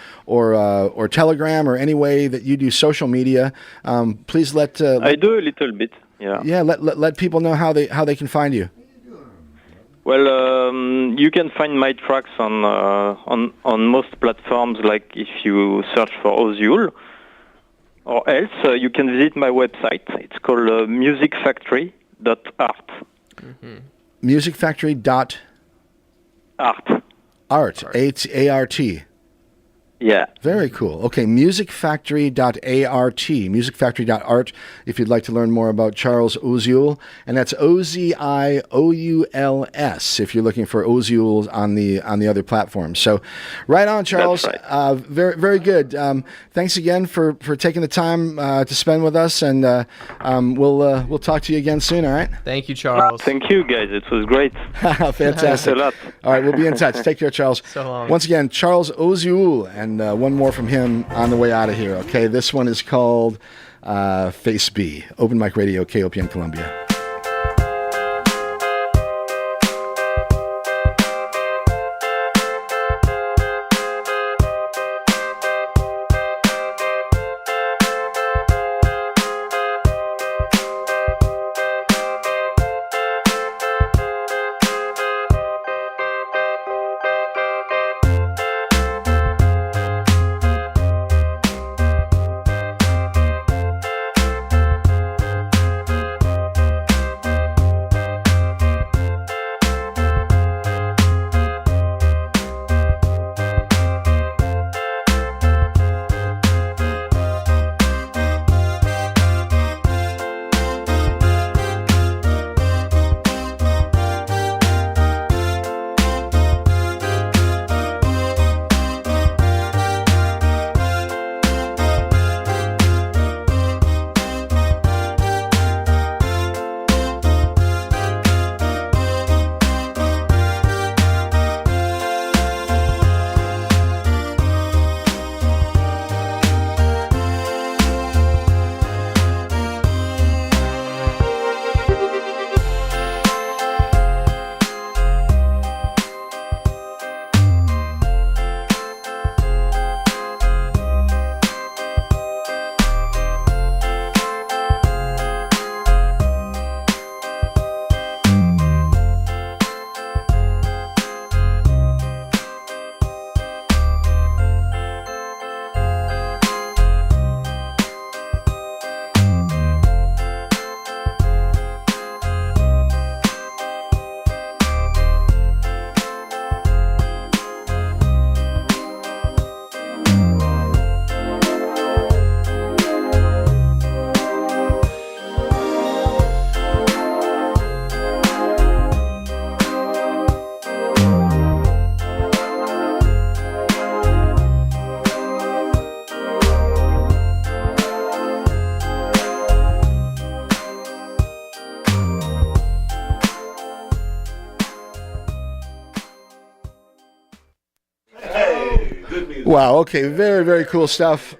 Telegram or any way that you do social media, please let
I do a little bit. Yeah.
let people know how they can find you.
Well, you can find my tracks on most platforms. Like if you search for Ozul, or else you can visit my website. It's called musicfactory.art.
Musicfactory.art.
Art.
A-R-T.
Yeah.
Very cool. Okay, musicfactory.art, musicfactory.art, if you'd like to learn more about Charles Oziul, and that's Ozioul's if you're looking for Oziul on the other platforms. So, right on, Charles.
That's right.
Very, very good. Thanks again for taking the time to spend with us, and we'll talk to you again soon. All right.
Thank you, Charles.
Thank you, guys. It was great.
Fantastic.
Thanks a lot.
All right, we'll be in touch. Take care, Charles.
So long.
Once again, Charles Oziul, and one more from him on the way out of here. Okay, this one is called Face B. Open Mic Radio, KOPN Columbia. Wow. Okay. Very, very cool stuff.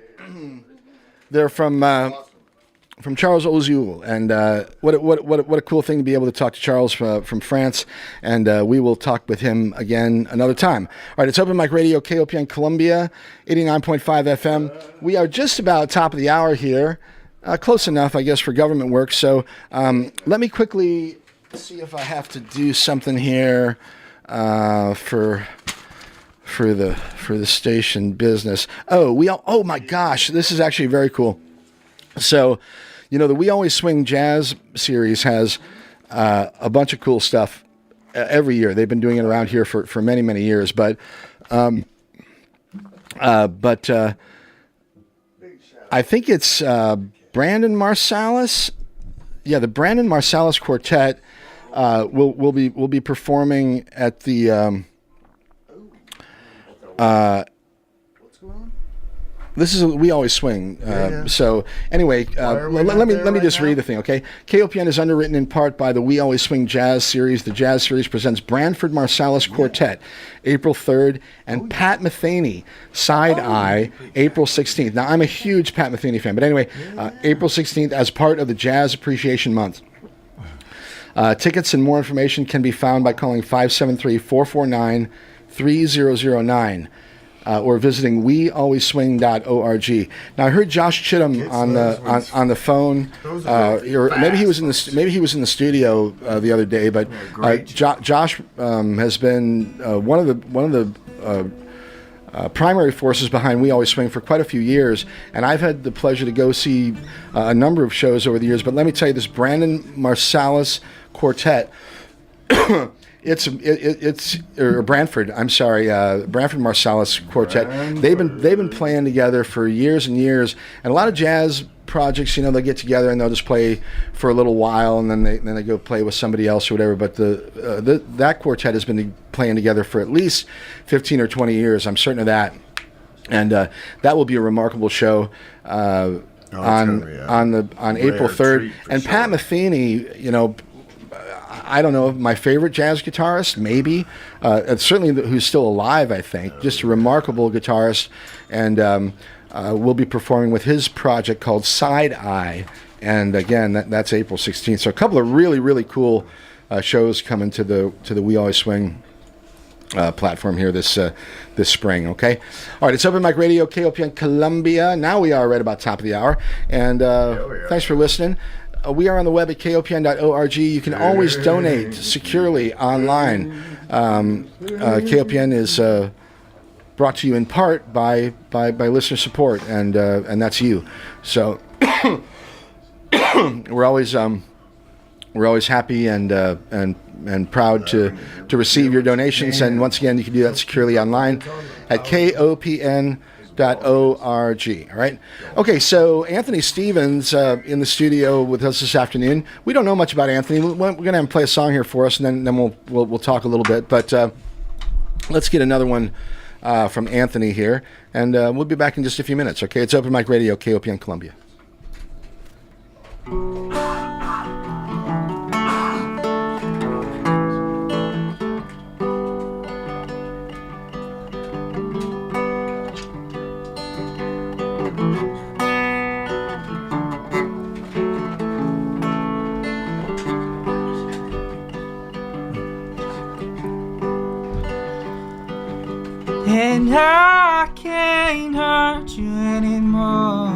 They're from Charles Oziul, and what a cool thing to be able to talk to Charles from France, and we will talk with him again another time. All right, it's Open Mic Radio, KOPN Columbia, 89.5 FM. We are just about top of the hour here, close enough, I guess, for government work. So let me quickly see if I have to do something here for the station business. Oh my gosh, this is actually very cool. So, the We Always Swing Jazz series has a bunch of cool stuff every year. They've been doing it around here for many, many years. But I think it's Brandon Marsalis. Yeah, the Brandon Marsalis Quartet will be performing at the. What's going on? This is We Always Swing. So anyway,
are we
let
not
me
there
let me
right
just
now?
read the thing, okay? KOPN is underwritten in part by the We Always Swing Jazz Series. The Jazz Series presents Branford Marsalis Quartet, April 3rd, and Pat Metheny, Side Eye, April 16th. Now, I'm a huge Pat Metheny fan, but anyway, April 16th as part of the Jazz Appreciation Month. Tickets and more information can be found by calling 573-449-3009 or visiting wealwaysswing.org. Now I heard Josh Chittum on the phone, or maybe he was in the studio the other day. But Josh has been one of the primary forces behind We Always Swing for quite a few years, and I've had the pleasure to go see a number of shows over the years. But let me tell you, this Brandon Marsalis Quartet, Branford. I'm sorry, Branford Marsalis Quartet. They've been playing together for years and years, and a lot of jazz projects. You know, they'll get together and they'll just play for a little while, and then they go play with somebody else or whatever. But that quartet has been playing together for at least 15 or 20 years. I'm certain of that, and that will be a remarkable show. On April 3rd, and sure. Pat Metheny, you know, I don't know, my favorite jazz guitarist, maybe, certainly who's still alive, I think. Just a remarkable guitarist, and we'll be performing with his project called Side Eye, and again, that's April 16th. So a couple of really, really cool shows coming to the We Always Swing platform here this spring. Okay, all right. It's Open Mic Radio, KOPN Columbia. Now we are right about top of the hour, and thanks for listening. We are on the web at kopn.org. You can always donate securely online. KOPN is brought to you in part by listener support, and that's you. So we're always happy and proud to receive your donations. And once again, you can do that securely online at kopn.org. All right. Okay, so Anthony Stevens in the studio with us this afternoon. We don't know much about Anthony. We're going to have him play a song here for us, and then we'll talk a little bit. But let's get another one from Anthony here, and we'll be back in just a few minutes. Okay, it's Open Mic Radio, KOPN Columbia.
And I can't hurt you anymore.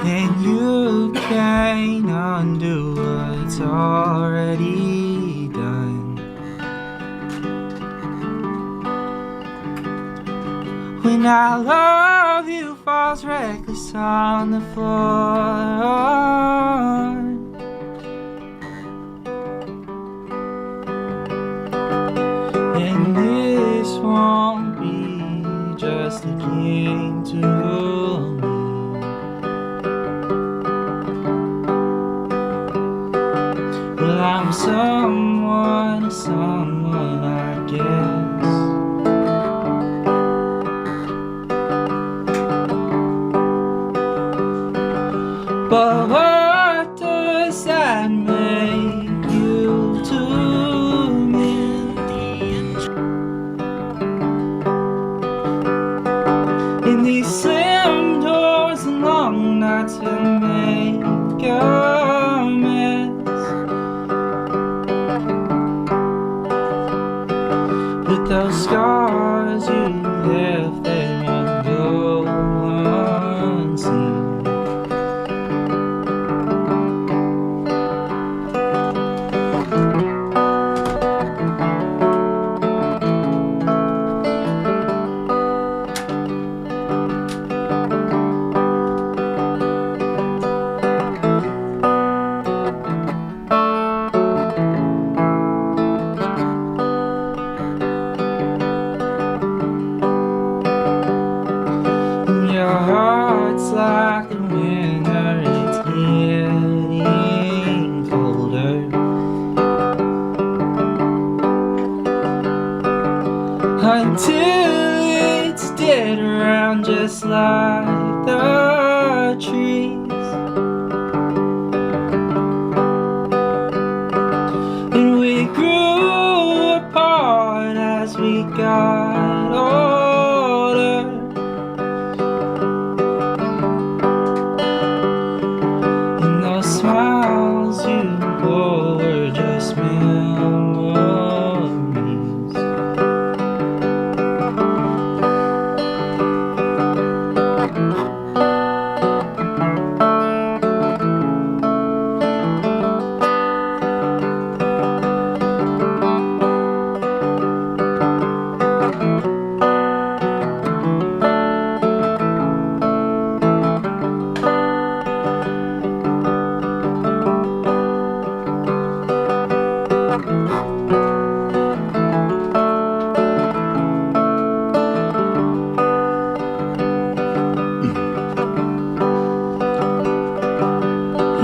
And you can't undo what's already done. When I love you falls reckless on the floor. And this won't be just a game to me. Well, I'm someone, I guess. But what does that make you to me? In these slim doors and long nights will make a mess. But those scars you left, they won't go unseen.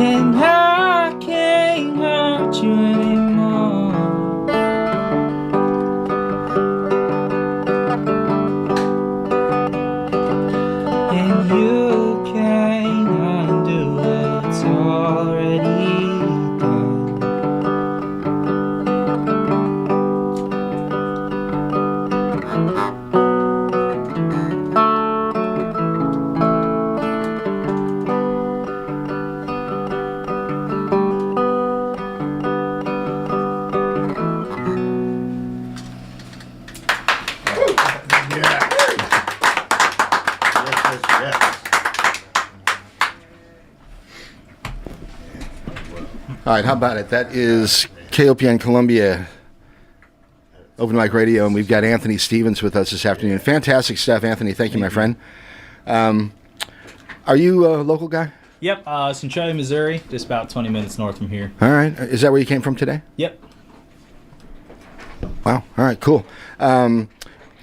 and I can't hurt you anymore. And you can't undo what's already done.
All right, how about it? That is KOPN Columbia Open Mic Radio, and we've got Anthony Stevens with us this afternoon. Fantastic stuff, Anthony. Thank you, my friend. Are you a local guy?
Yep, Centralia, Missouri, just about 20 minutes north from here.
All right. Is that where you came from today?
Yep.
Wow. All right, cool.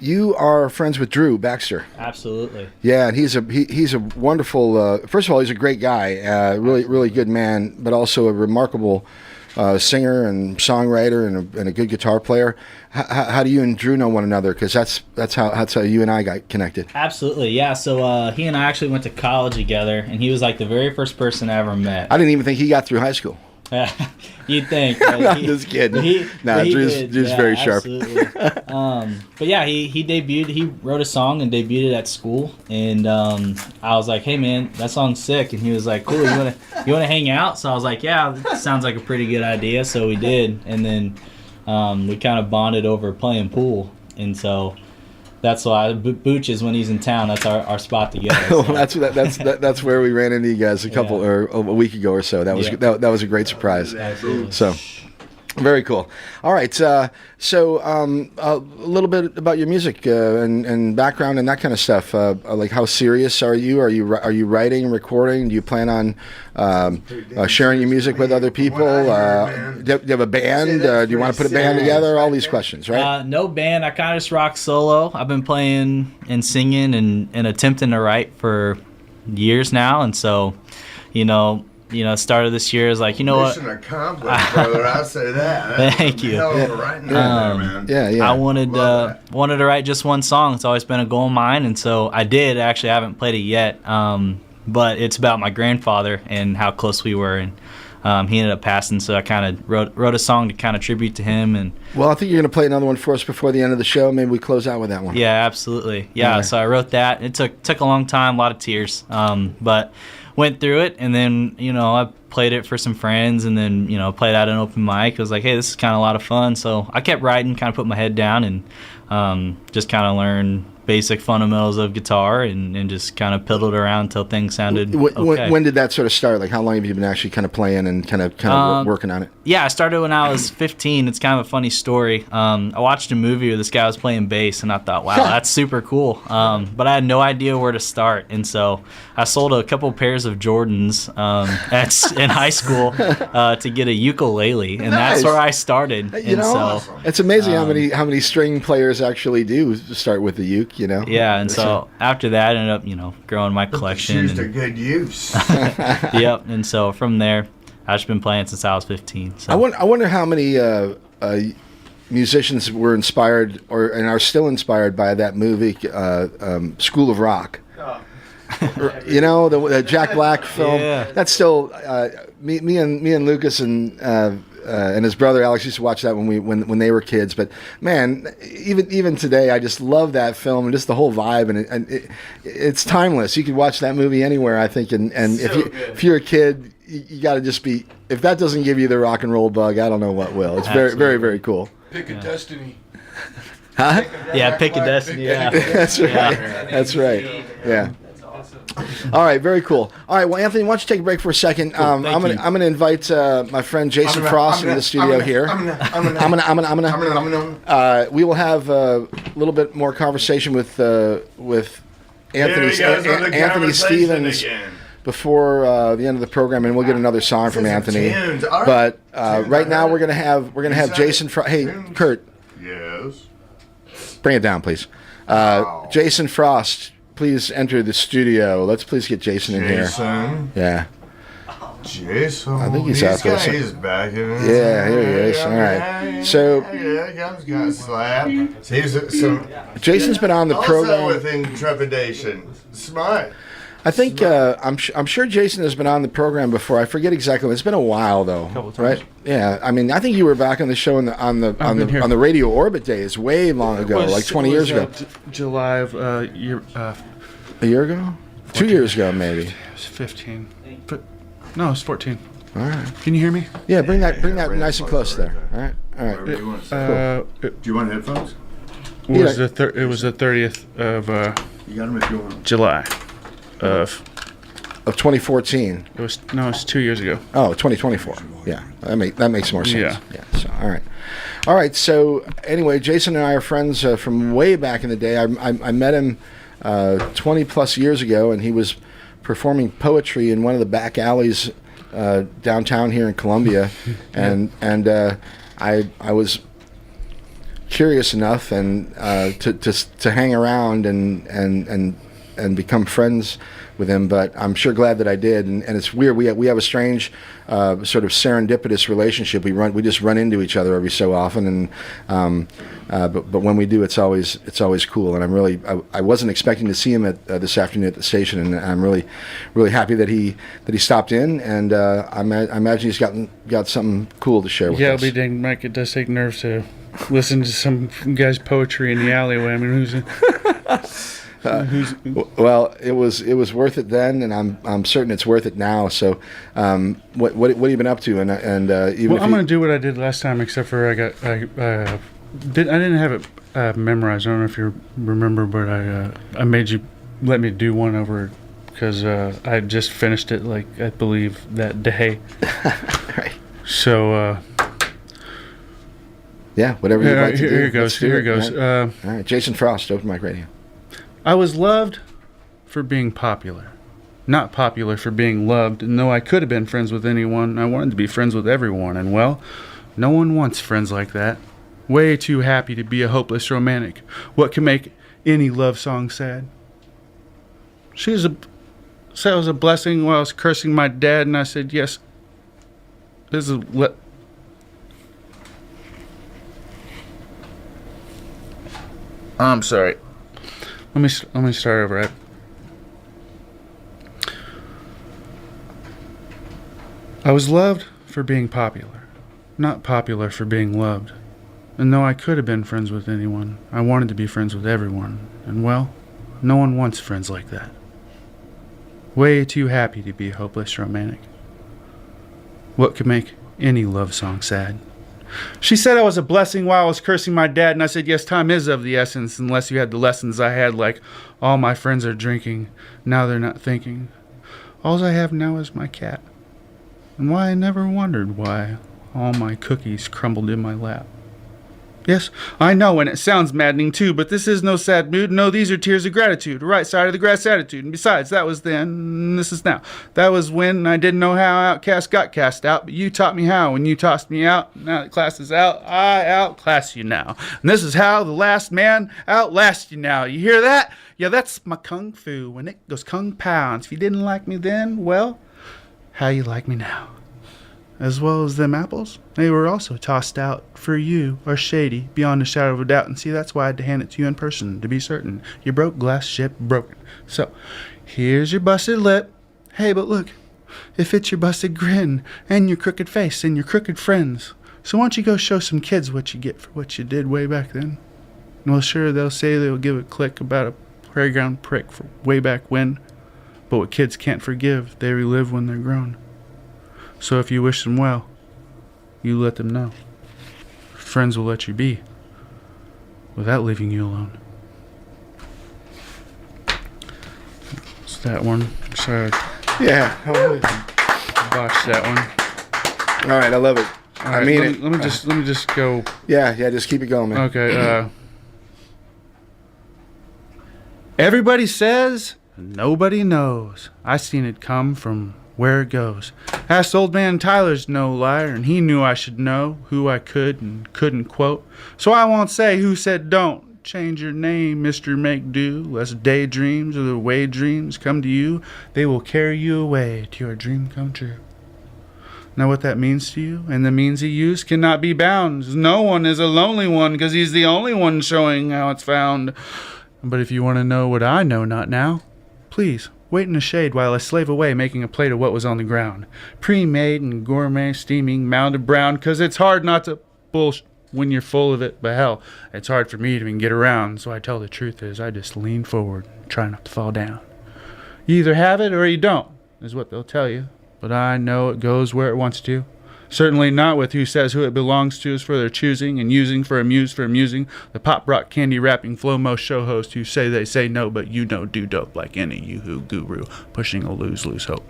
You are friends with Drew Baxter.
Absolutely.
Yeah, and he's a wonderful. First of all, he's a great guy, really good man, but also a remarkable singer and songwriter and a good guitar player. How do you and Drew know one another? Because that's how you and I got connected.
Absolutely, yeah. So he and I actually went to college together, and he was like the very first person I ever met.
I didn't even think he got through high school.
You'd think.
I'm just kidding. Drew's very sharp.
But yeah, he debuted. He wrote a song and debuted it at school, and I was like, "Hey man, that song's sick." And he was like, "Cool, you wanna hang out?" So I was like, "Yeah, that sounds like a pretty good idea." So we did, and then we kind of bonded over playing pool, and so. That's why Booch is when he's in town. That's our spot together. So.
Well, that's where we ran into you guys a week ago or so. That was a great surprise.
Absolutely.
So, very cool. All right. So a little bit about your music and background and that kind of stuff. Like, how serious are you? Are you writing, recording? Do you plan on sharing your music with other people? Do you have a band? Do you want to put a band together? All these questions, right?
No band. I kind of just rock solo. I've been playing and singing and attempting to write for years now, and so, start of this year is like,
Mission accomplished, brother. I say that.
Thank you.
Man.
I wanted to write just one song. It's always been a goal of mine, and so I did. Actually, I haven't played it yet, but it's about my grandfather and how close we were, and he ended up passing. So I kind of wrote a song to kind of tribute to him. And
well, I think you're going to play another one for us before the end of the show. Maybe we close out with that one.
Yeah, absolutely. Yeah. So I wrote that. It took a long time, a lot of tears, but. Went through it, and then I played it for some friends, and then played out an open mic. I was like, hey, this is kind of a lot of fun, so I kept writing, kind of put my head down, and just kind of learned basic fundamentals of guitar, and just kind of piddled around until things sounded okay.
When did that sort of start? Like, how long have you been actually kind of playing and kind of working on it?
Yeah, I started when I was 15. It's kind of a funny story. I watched a movie where this guy was playing bass, and I thought, wow, that's super cool. But I had no idea where to start, and so I sold a couple pairs of Jordans in high school to get a ukulele, and that's where I started.
It's amazing how many string players actually do start with the uke.
Yeah, and so after that, I ended up, growing my collection.
Used a good use.
Yep, and so from there, I've just been playing since I was 15. So.
I wonder how many musicians were inspired and are still inspired by that movie, School of Rock. The Jack Black film.
Yeah.
That's still me and Lucas and his brother Alex used to watch that when they were kids. But man, even today, I just love that film and just the whole vibe, and it's timeless. You could watch that movie anywhere, I think. And if you're a kid, you got to just be. If that doesn't give you the rock and roll bug, I don't know what will. It's very, very, very cool.
Pick a destiny.
Huh?
Yeah, Pick a Destiny. Yeah.
That's right. That's right. Yeah. All right, very cool. All right, well, Anthony, why don't you take a break for a second? I'm gonna invite my friend Jason Frost into the studio here. We will have a little bit more conversation with Anthony Stevens before the end of the program, and we'll get another song from Anthony. But right now we're gonna have Jason Frost. Hey, Kurt.
Yes.
Bring it down, please. Jason Frost. Please enter the studio. Let's please get Jason in here. Yeah.
Jason.
I think he's out there.
He's back in it.
Yeah, here he is. All right. So
Yeah, he got slapped.
Jason's been on the
also
program.
with intrepidation. Smart.
I think I'm sure Jason has been on the program before. I forget exactly. It's been a while though, right? Yeah. I mean, I think you were back on the show on the Radio Orbit days, way long ago, like 20 years ago.
July of year.
A year ago? 2 years ago, maybe.
It was 15. But no, it's 14.
All right.
Can you hear me?
Yeah, bring that nice and close there. All right.
Do you want headphones?
It was the 30th of
You got them if you want.
July of
2014.
It's 2 years ago.
Oh, 2024. Yeah, that makes more sense.
Yeah.
So, all right. So anyway, Jason and I are friends from way back in the day. I met him 20 plus years ago, and he was performing poetry in one of the back alleys downtown here in Columbia, and I was curious enough and to hang around and become friends with him, but I'm sure glad that I did. And it's weird. We have a strange sort of serendipitous relationship. We just run into each other every so often, and but when we do, it's always cool. And I wasn't expecting to see him at this afternoon at the station, and I'm really happy that he stopped in. And I imagine he's got something cool to share with us.
Yeah, it'll be dang, Mike. It does take nerve to listen to some guy's poetry in the alleyway. I mean,
well, it was worth it then, and I'm certain it's worth it now. So, what have you been up to? And even
I'm going to do what I did last time, except for I didn't have it memorized. I don't know if you remember, but I made you let me do one over because I had just finished it, like I believe that day.
Right.
So.
Yeah, whatever you like to do.
Here it goes. Here it goes.
All right, Jason Frost, Open Mic Radio.
I was loved for being popular, not popular for being loved. And though I could have been friends with anyone, I wanted to be friends with everyone. And well, no one wants friends like that. Way too happy to be a hopeless romantic. What can make any love song sad? Said it was a blessing while I was cursing my dad, and I said yes. This is I'm sorry. Let me start over. I was loved for being popular, not popular for being loved. And though I could have been friends with anyone, I wanted to be friends with everyone. And well, no one wants friends like that. Way too happy to be a hopeless romantic. What could make any love song sad? She said I was a blessing while I was cursing my dad, and I said, yes, time is of the essence, unless you had the lessons I had, like all my friends are drinking, now they're not thinking. All I have now is my cat, and why I never wondered why all my cookies crumbled in my lap. Yes, I know, and it sounds maddening too, but this is no sad mood. No, these are tears of gratitude, right side of the grass attitude. And besides, that was then, and this is now. That was when I didn't know how outcast got cast out, but you taught me how when you tossed me out. Now that class is out, I outclass you now. And this is how the last man outlasts you now. You hear that? Yeah, that's my kung fu when it goes kung pao. And if you didn't like me then, well, how you like me now? As well as them apples, they were also tossed out for you are shady beyond a shadow of a doubt. And see, that's why I had to hand it to you in person to be certain. You broke glass ship broken. So, here's your busted lip. Hey, but look, it fits your busted grin and your crooked face and your crooked friends. So why don't you go show some kids what you get for what you did way back then? Well, sure, they'll say they'll give a click about a playground prick for way back when. But what kids can't forgive, they relive when they're grown. So if you wish them well, you let them know. Friends will let you be without leaving you alone. It's that one. Sorry.
Yeah.
Botched that one.
All right, I love it.
All right, let me just go.
Yeah, just keep it going, man.
Okay. Everybody says, nobody knows. I seen it come from where it goes. Asked old man Tyler's no liar, and he knew I should know who I could and couldn't quote. So I won't say who said don't. Change your name, Mr. Make Do, lest daydreams or the way dreams come to you. They will carry you away to your dream come true. Know what that means to you? And the means he used cannot be bound. No one is a lonely one, because he's the only one showing how it's found. But if you want to know what I know not now, please wait in the shade while I slave away making a plate of what was on the ground. Pre-made and gourmet, steaming, mounded brown, 'cause it's hard not to bullshit when you're full of it. But hell, it's hard for me to even get around, so I tell the truth is I just lean forward, try not to fall down. You either have it or you don't, is what they'll tell you. But I know it goes where it wants to. Certainly not with who says who it belongs to is for their choosing, and using for amusing. The pop rock candy rapping flow-mo show host who say they say no, but you know do dope like any yoo-hoo guru pushing a lose hope.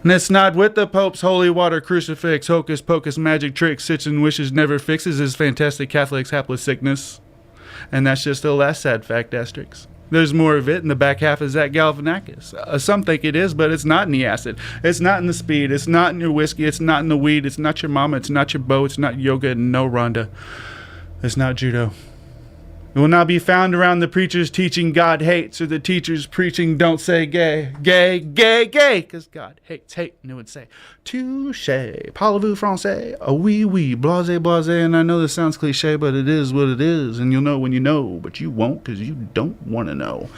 And it's not with the Pope's holy water crucifix, hocus pocus magic tricks, sits and wishes never fixes his fantastic Catholic's hapless sickness. And that's just the last sad fact, asterisk. There's more of it in the back half of Zach Galifianakis. Some think it is, but it's not in the acid. It's not in the speed. It's not in your whiskey. It's not in the weed. It's not your mama. It's not your beau. It's not yoga and no Rhonda. It's not judo. It will not be found around the preachers teaching God hates, or the teachers preaching don't say gay, gay, gay, gay, because God hates hate. And it would say, touche, parlez-vous français, oui, oui, blasé, blasé. And I know this sounds cliche, but it is what it is. And you'll know when you know, but you won't because you don't want to know.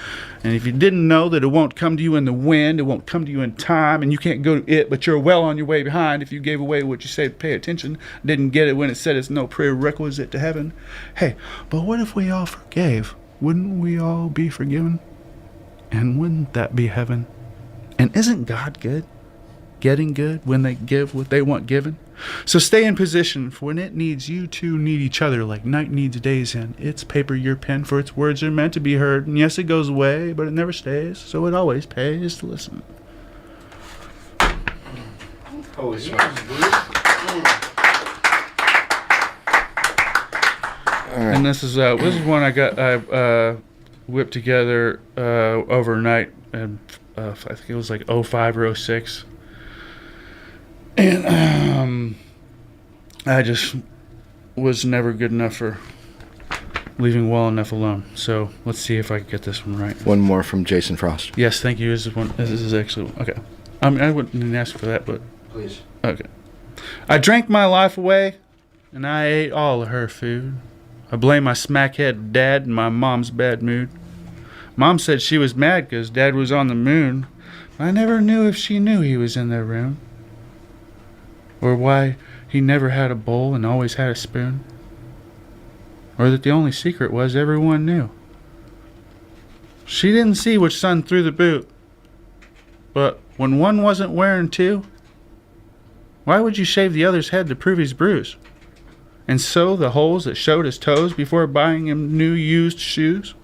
And if you didn't know that it won't come to you in the wind, it won't come to you in time, and you can't go to it, but you're well on your way behind if you gave away what you said, pay attention, didn't get it when it said it's no prerequisite to heaven. Hey, but what if we all forgave? Wouldn't we all be forgiven? And wouldn't that be heaven? And isn't God good? Getting good when they give what they want given? So stay in position, for when it needs, you two need each other like night needs days, and it's paper your pen, for its words are meant to be heard. And yes, it goes away, but it never stays, so it always pays to listen.
Holy smokes.
And this is one I whipped together overnight, and I think it was like 05 or 06. And I just was never good enough for leaving well enough alone. So let's see if I can get this one right.
One more from Jason Frost.
Yes, thank you. This is actually okay. I mean, I wouldn't ask for that, but
please.
Okay. I drank my life away, and I ate all of her food. I blame my smackhead dad and my mom's bad mood. Mom said she was mad 'cause Dad was on the moon. I never knew if she knew he was in their room, or why he never had a bowl and always had a spoon, or that the only secret was everyone knew. She didn't see which son threw the boot, but when one wasn't wearing two, why would you shave the other's head to prove he's bruised, and sew the holes that showed his toes before buying him new used shoes?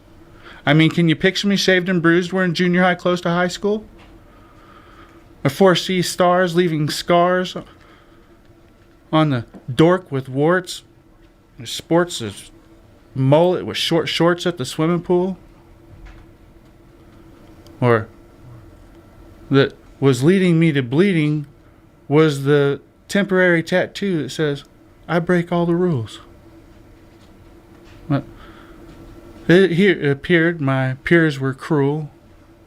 I mean, can you picture me shaved and bruised wearing junior high close to high school? Or foresee stars leaving scars on the dork with warts, or sports a mullet with short shorts at the swimming pool? Or that was leading me to bleeding was the temporary tattoo that says, I break all the rules. It appeared my peers were cruel,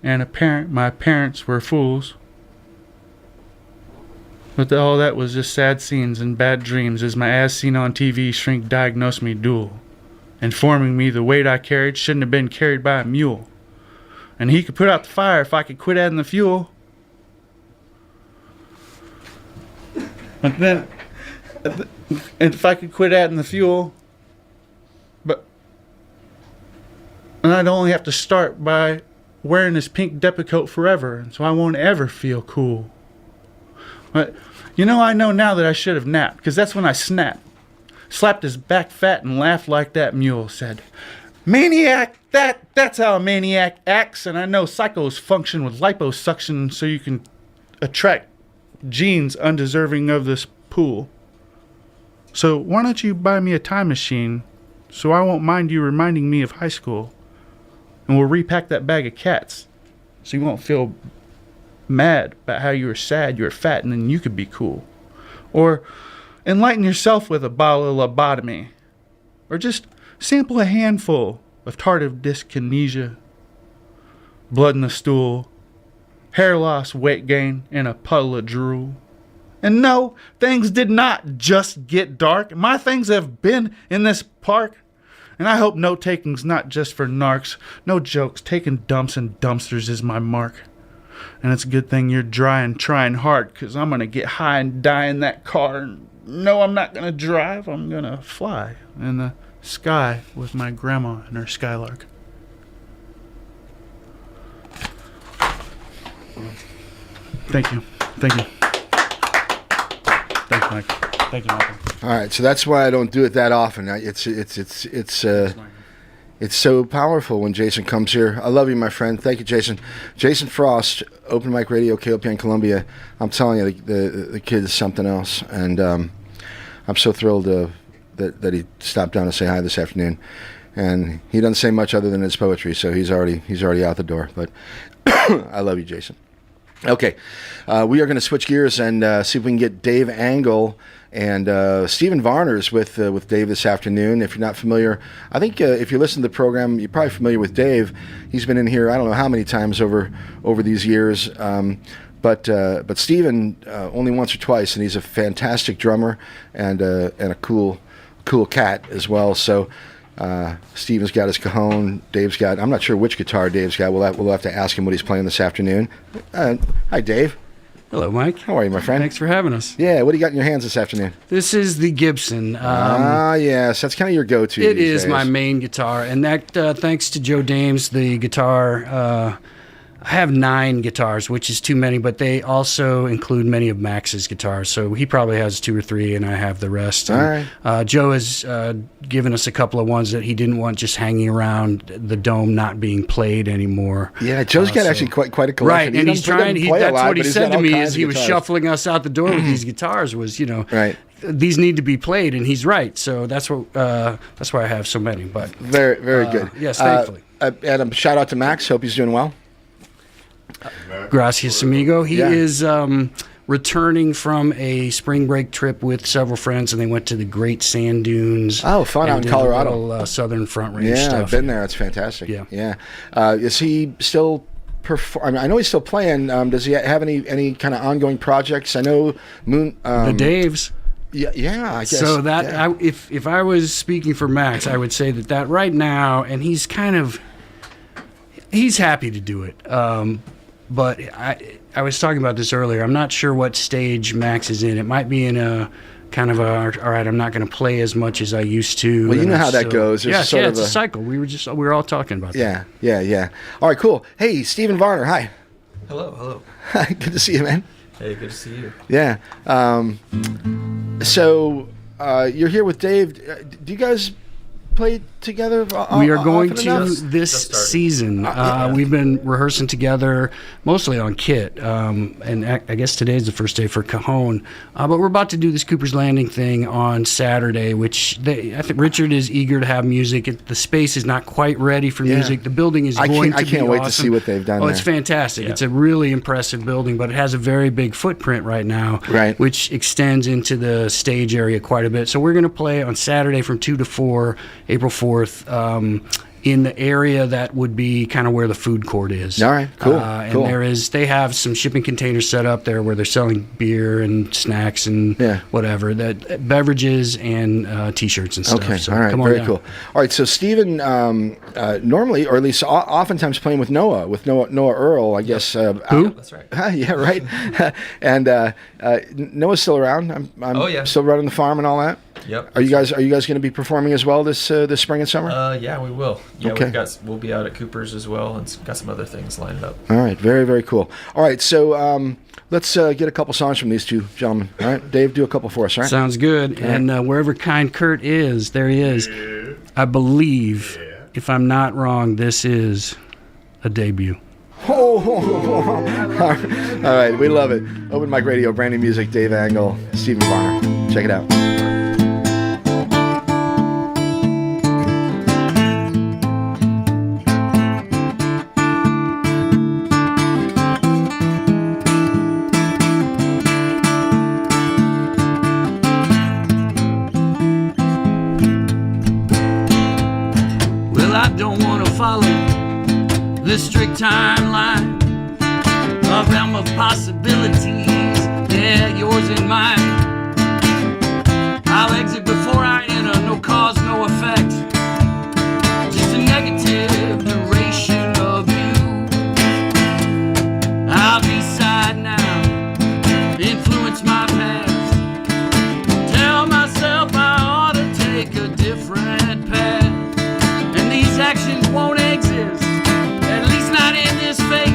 and apparent my parents were fools. But all that was just sad scenes and bad dreams as my as seen on TV shrink diagnosed me dual, informing me the weight I carried shouldn't have been carried by a mule. And he could put out the fire if I could quit adding the fuel. But then, and if I could quit adding the fuel, and I'd only have to start by wearing this pink Depakote forever, and so I won't ever feel cool. But, I know now that I should have napped, because that's when I snapped. Slapped his back fat and laughed like that mule, said, Maniac, that's how a maniac acts, and I know psychos function with liposuction so you can attract genes undeserving of this pool. So why don't you buy me a time machine so I won't mind you reminding me of high school? And we'll repack that bag of cats so you won't feel mad about how you were sad, you were fat, and then you could be cool. Or enlighten yourself with a bottle of lobotomy. Or just sample a handful of tardive dyskinesia, blood in the stool, hair loss, weight gain, and a puddle of drool. And no, things did not just get dark. My things have been in this park. And I hope note taking's not just for narcs. No jokes, taking dumps in dumpsters is my mark. And it's a good thing you're dry and trying hard, because I'm going to get high and die in that car. And no, I'm not going to drive. I'm going to fly in the sky with my grandma and her skylark. Thank you. Thank you. Thanks, Mike. Thank you, Michael.
All right, so that's why I don't do it that often. It's so powerful when Jason comes here. I love you, my friend. Thank you, Jason. Jason Frost, Open Mic Radio, KOPN Columbia. I'm telling you, the kid is something else, and I'm so thrilled that he stopped down to say hi this afternoon. And he doesn't say much other than his poetry, so he's already out the door. But I love you, Jason. Okay, we are going to switch gears and see if we can get Dave Angle and Stephen Varner's with Dave this afternoon. If you're not familiar, I think if you listen to the program, you're probably familiar with Dave. He's been in here I don't know how many times over these years, but Stephen only once or twice, and he's a fantastic drummer and a cool cat as well. So. Steven's got his cajon. Dave's got, I'm not sure which guitar Dave's got. We'll have to ask him what he's playing this afternoon. Hi, Dave.
Hello, Mike.
How are you, my friend?
Thanks for having us.
Yeah, what do you got in your hands this afternoon?
This is the Gibson.
Yes, that's kind of your go-to.
It
these
is
days.
my main guitar, and that thanks to Joe Dames, the guitar. I have 9 guitars, which is too many, but they also include many of Max's guitars. So he probably has 2 or 3, and I have the rest.
All right.
Joe has given us a couple of ones that he didn't want just hanging around the dome, not being played anymore.
Yeah, Joe's got actually quite a collection.
Right, and he's trying. That's what he said to me as he was
guitars.
shuffling us out the door with these guitars. Was
right.
These need to be played, and he's right. So that's why I have so many. But
very good.
Yes, thankfully.
Adam, shout out to Max. Hope he's doing well.
Gracias, amigo. He is returning from a spring break trip with several friends, and they went to the Great Sand Dunes.
Oh, fun out in Colorado.
A little, Southern Front Range
stuff.
stuff.
I've been there. It's fantastic.
Yeah.
Is he still performing? I know he's still playing. Does he have any kind of ongoing projects? I know Moon.
The Daves.
Yeah, I guess.
So that if I was speaking for Max, I would say that right now, and he's happy to do it. But I was talking about this earlier. I'm not sure what stage Max is in. It might be in a kind of all right, I'm not going to play as much as I used to.
Well, you know how that goes.
It's a cycle. We were all talking about that.
Yeah. All right, cool. Hey, Stephen Varner, hi.
Hello.
Hi, good to see you, man.
Hey, good to see you.
Yeah. So you're here with Dave. Do you guys play together?
We are going to
Just
this season. We've been rehearsing together, mostly on Kit, and I guess today's the first day for Cajon. But we're about to do this Cooper's Landing thing on Saturday, which I think Richard is eager to have music. The space is not quite ready for music. The building is going to be
I can't wait to
awesome.
see what they've done.
It's fantastic.
Yeah.
It's a really impressive building, but it has a very big footprint right now, which extends into the stage area quite a bit. So we're going to play on Saturday from 2 to 4, April 4th. In the area that would be kind of where the food court is.
All right, cool.
And they have some shipping containers set up there where they're selling beer and snacks and whatever, beverages and T-shirts and stuff.
Okay,
so
all right,
come on
very
down.
cool. All right, so Stephen, normally, or at least oftentimes playing with Noah Earl, I guess.
Who?
That's right.
Yeah, right. And Noah's still around. I'm still running the farm and all that.
Yep.
Are you guys going to be performing as well this spring and summer?
Yeah, we will. Yeah,
Okay.
we'll be out at Cooper's as well, and got some other things lined up.
All right, very, very cool. All right, so let's get a couple songs from these two gentlemen. All right, Dave, do a couple for us, all right?
Sounds good.
All
And wherever Kind Kurt is, there he is. I believe, if I'm not wrong, this is a debut.
All right, we love it. Open Mic Radio, brand new music, Dave Angle, Stephen Varner. Check it out.
I don't want to follow the strict timeline of realm of possibilities
Yeah, yours and mine. I'll exit before I enter. No cause, no effect. Just a negative duration of you. I'll decide now. Influence my past. Tell myself I ought to take a different path. And these actions won't exist, at least not in this faith.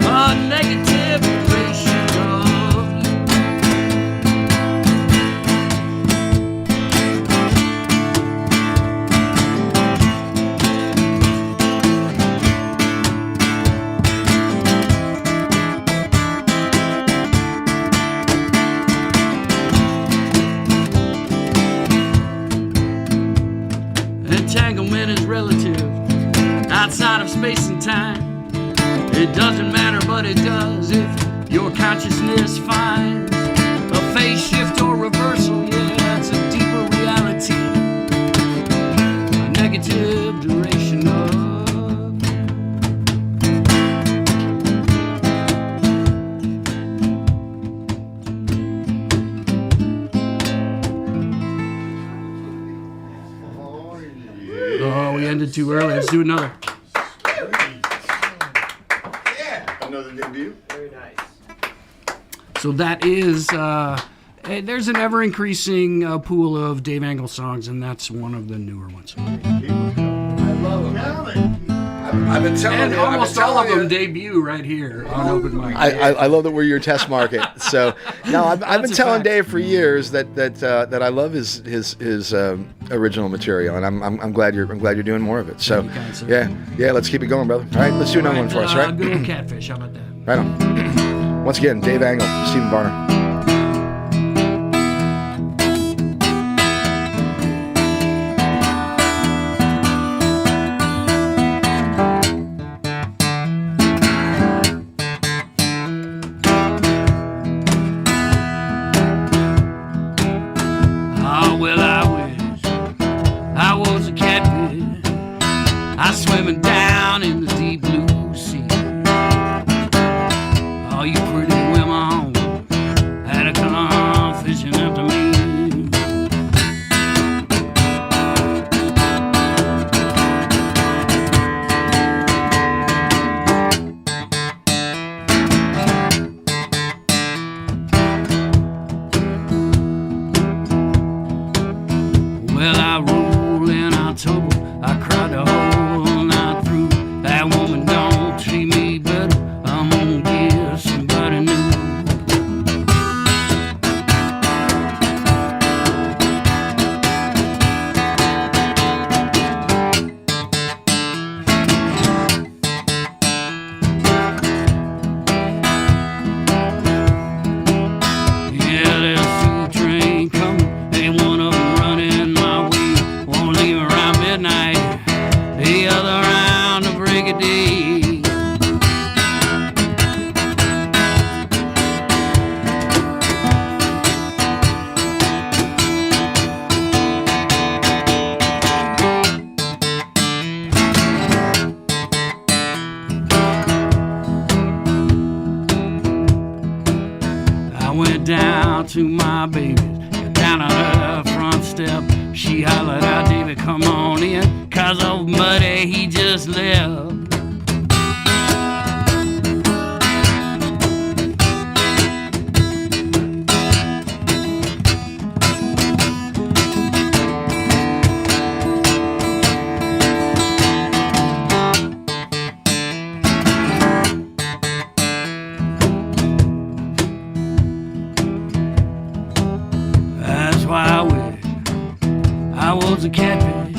A negative duration of you. Entanglement is relative, outside of space and time. It doesn't matter, but it does if your consciousness finds a phase shift or reversal. Yeah, that's a deeper reality, a negative duration of. Oh, we ended too early. Let's do another.
Another debut.
Very nice. So that is, there's an ever increasing pool of Dave Angle songs, and that's one of the newer ones.
I've been telling
and
you.
almost all of them debut right here on Open Mic.
I love that we're your test market. So no, I've been telling Dave for years that I love his original material, and I'm glad you're doing more of it. So yeah, let's keep it going, brother. All right, let's do another one for us, right?
Good old Catfish. How about that?
Right on. Once again, Dave Angle, Stephen Varner.
Oh, well, I wish I was a catfish. I swimming down in the deep blue sea. All you pretty women had a come fishing after me. Well, I roll in October. I cried the whole night through. That woman don't treat me better. I'm gonna get somebody new. Yeah, there's 2 trains coming. Ain't one of them running my way. Won't leave around midnight. The other around the break of day. I went down to my baby, down on her front step. She hollered out, David, come on in, 'cause old buddy, he just left. That's why I wish I was a catfish.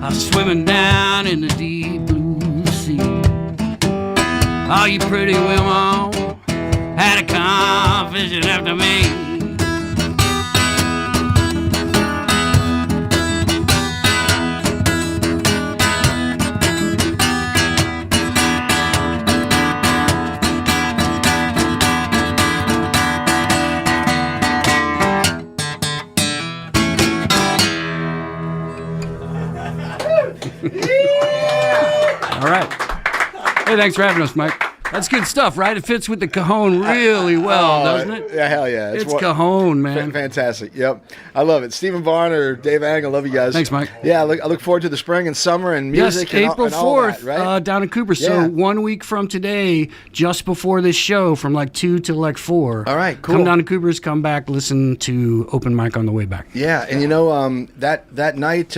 I was swimming down in the deep blue sea. All you pretty women had to come fishing after me. All right. Hey, thanks for having us, Mike. That's good stuff, right? It fits with the cajon really well, doesn't it?
Yeah, hell yeah.
It's cajon, man.
Fantastic. Yep. I love it. Stephen Barn or Dave Ang, I love you guys.
Thanks, Mike.
Yeah, I look forward to the spring and summer and music.
Yes, April
and all
4th,
that, right?
down in Cooper. So
Yeah.
1 week from today, just before this show, from like 2 to like 4.
All right, cool.
Come down to Cooper's, come back, listen to Open Mic on the way back.
Yeah, and that night,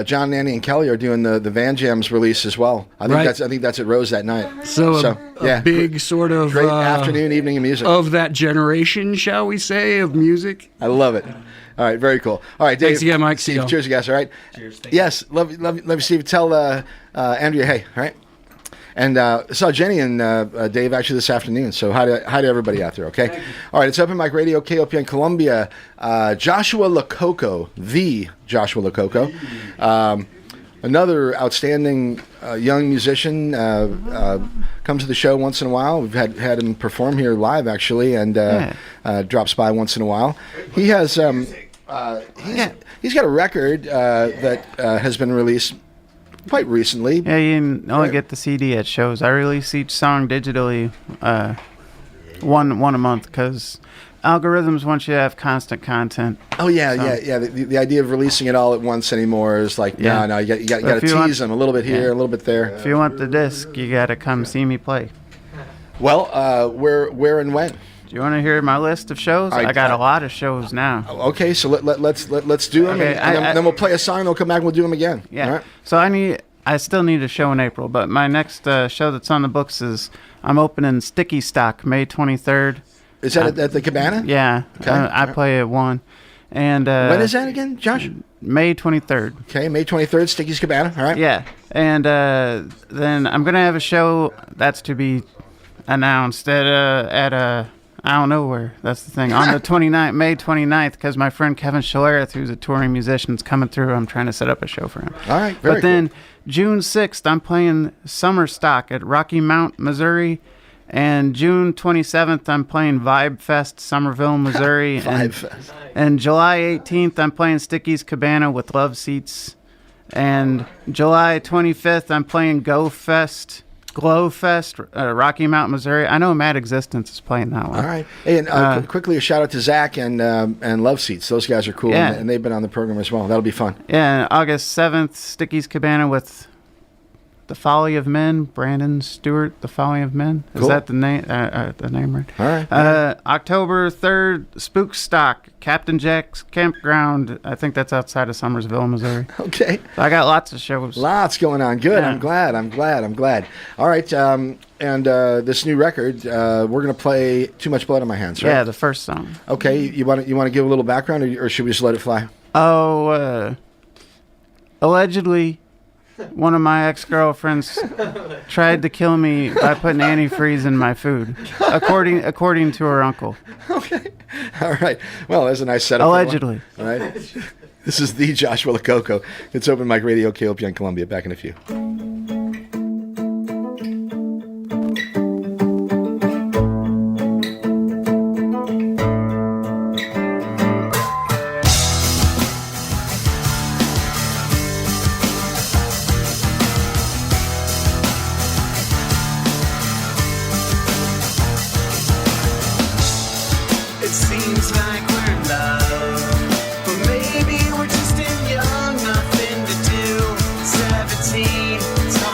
John, Nanny, and Kelly are doing the Van Jams release as well. I think that's at Rose that night.
So a big sort of
great afternoon, evening of music
of that generation, shall we say, of music.
I love it. All right, very cool. All right, Dave.
Thanks again, Mike.
Steve, cheers, you guys. All right. Cheers. Yes, love you, Steve. Tell Andrea, hey. All right. And saw Jenny and Dave actually this afternoon. So hi to everybody out there, okay? All right, it's Open Mic Radio, KOPN Columbia. Joshua Lococo, the Joshua Lococo. Another outstanding young musician. Comes to the show once in a while. We've had him perform here live, actually, and drops by once in a while. He has he's got a record that has been released quite recently.
Yeah, you only get the CD at shows. I release each song digitally, one a month, because algorithms want you to have constant content.
Oh yeah, so. The idea of releasing it all at once anymore is like, no, you got to tease them a little bit here, a little bit there.
If you want the disc, you got to come see me play.
Well, where and when?
Do you want to hear my list of shows? I got a lot of shows now.
Okay, so let's do them,
okay,
and then we'll play a song, and we'll come back and we'll do them again.
Yeah.
All right?
So I still need a show in April, but my next show that's on the books is I'm opening Sticky Stock May 23rd.
Is that at the Cabana?
Yeah.
Okay.
I play at 1. And
when is that again, Josh?
May 23rd.
Okay, May 23rd, Sticky's Cabana. All right.
Yeah. And then I'm going to have a show that's to be announced at I don't know where. That's the thing. On the 29th, May 29th, because my friend Kevin Schlereth, who's a touring musician, is coming through. I'm trying to set up a show for him.
All right,
But then June 6th, I'm playing Summer Stock at Rocky Mount, Missouri. And June 27th, I'm playing Vibe Fest, Somerville, Missouri. And July 18th, I'm playing Sticky's Cabana with Love Seats. And July 25th, I'm playing Glow Fest, Rocky Mount, Missouri. I know Mad Existence is playing that one.
All right. Hey, and quickly a shout out to Zach and Love Seats. Those guys are cool,
yeah.
and they've been on the program as well. That'll be fun.
Yeah, and August 7th, Sticky's Cabana with The Folly of Men, Brandon Stewart, The Folly of Men. Is
Cool.
that the name? The name right?
All right.
October 3rd, Spook Stock, Captain Jack's Campground. I think that's outside of Summersville, Missouri.
Okay.
So I got lots of shows.
Lots going on. Good.
Yeah.
I'm glad. All right. And this new record, we're gonna play "Too Much Blood on My Hands." Right?
Yeah, the first song.
Okay. You want to give a little background, or should we just let it fly?
Oh, allegedly, one of my ex-girlfriends tried to kill me by putting antifreeze in my food, according to her uncle.
Okay. All right. Well, there's a nice setup.
Allegedly.
All right. This is the Joshua Lococo. It's Open Mic Radio, KOPN Columbia. Back in a few.
It seems like we're in love, but maybe we're just in young, nothing to do. 17, it's all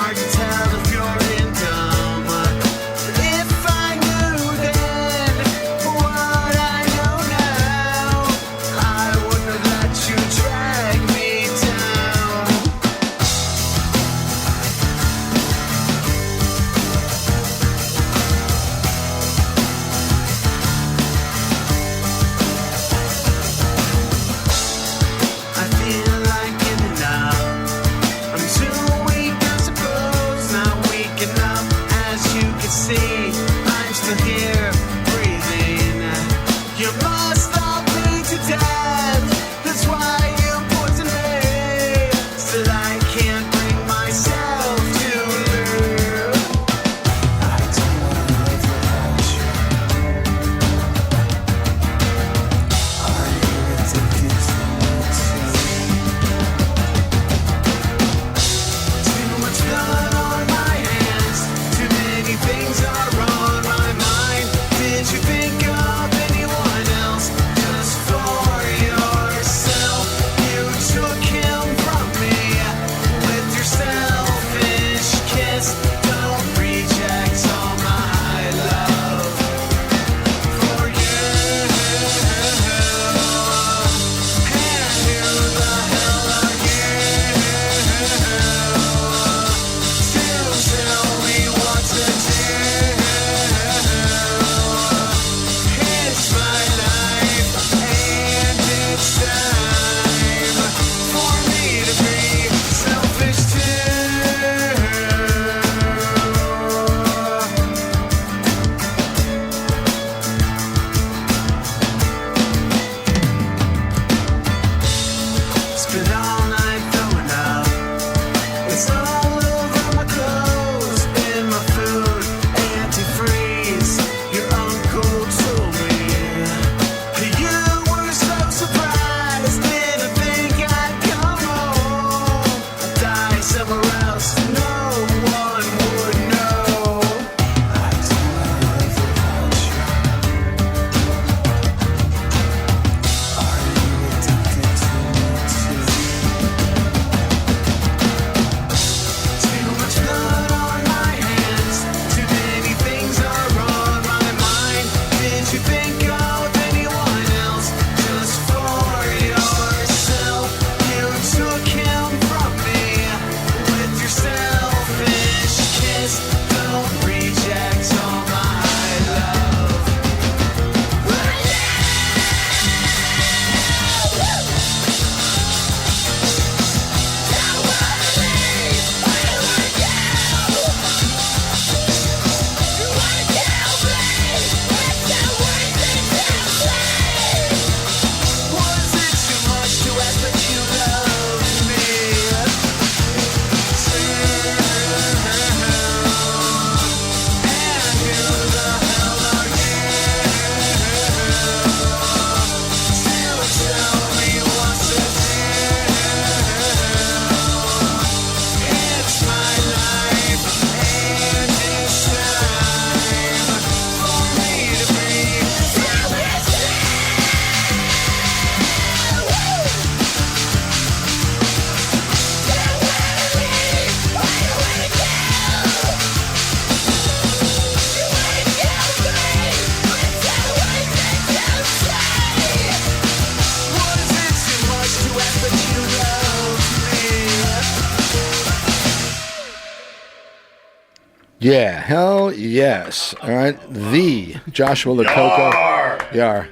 Yeah, hell yes. All right, the Joshua Lococo. Yar.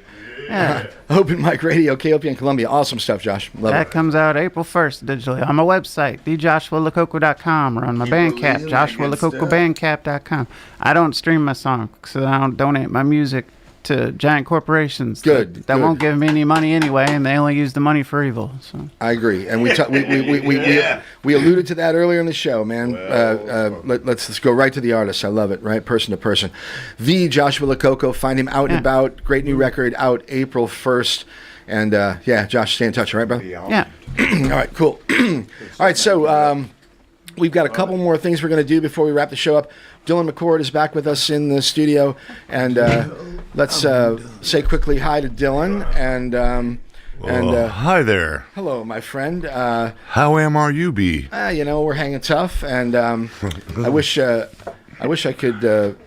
Yeah.
Open Mic Radio, KOPN Columbia. Awesome stuff, Josh. Love
That
it.
comes out April 1st digitally on my website, thejoshualococo.com, or on my Bandcamp, joshualococobandcamp.com. I don't stream my song, so I don't donate my music to giant corporations.
Good,
That
good.
won't give me any money anyway, and they only use the money for evil. So
I agree, and we alluded to that earlier in the show, man. Let's go right to the artist. I love it, right, person to person. The Joshua Lococo, find him out and about. Great new record out April 1st, and yeah, Josh, stay in touch, all right, brother?
Yeah.
All right, cool. All right, so we've got a couple more things we're going to do before we wrap the show up. Dylan McCord is back with us in the studio, and let's say quickly hi to Dylan.
Hi there.
Hello, my friend.
How are you, B?
You know, we're hanging tough, and I wish I could.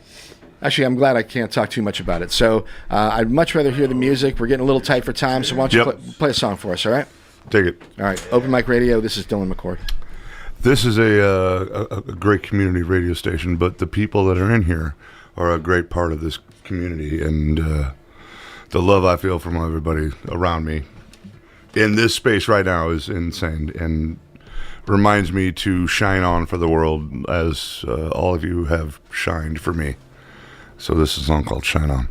Actually, I'm glad I can't talk too much about it. So I'd much rather hear the music. We're getting a little tight for time, so why don't you play a song for us, all right?
Take it.
All right, Open Mic Radio, this is Dylan McCord.
This is a great community radio station, but the people that are in here are a great part of this community, and the love I feel from everybody around me in this space right now is insane, and reminds me to shine on for the world as all of you have shined for me. So this is a song called Shine On.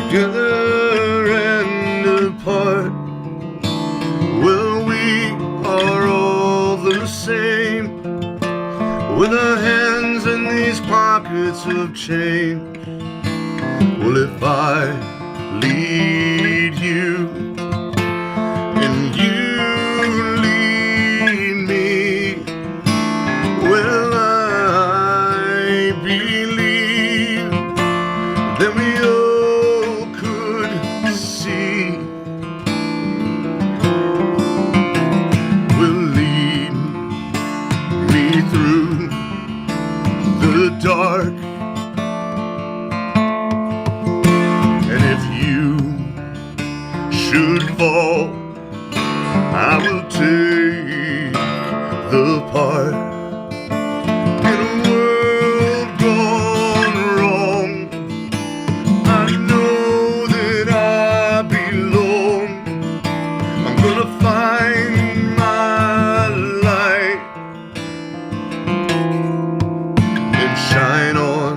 Together and apart, well, we are all the same, with our hands in these pockets of change. Well, if I lead you and you lead me, well, I believe that we all could see. Will lead me through the dark, and if you should fall, I will take the part. In a world gone wrong, I know that I belong. I'm gonna find my light and shine on.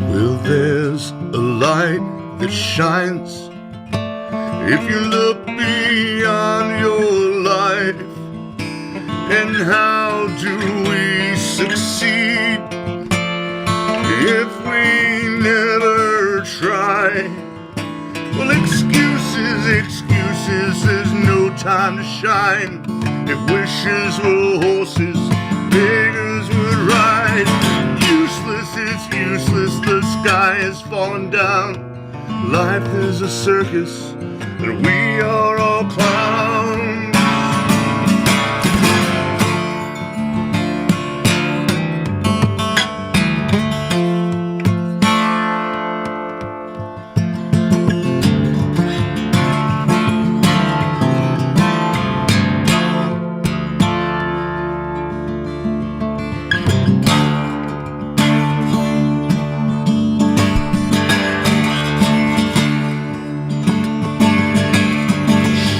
Well, there's a light that shines if you look beyond your life. And how do we succeed if we never try? Well, excuses, there's no time to shine. If wishes were horses, beggars would ride. Useless, it's useless, the sky is falling down. Life is a circus, and we are all clowns.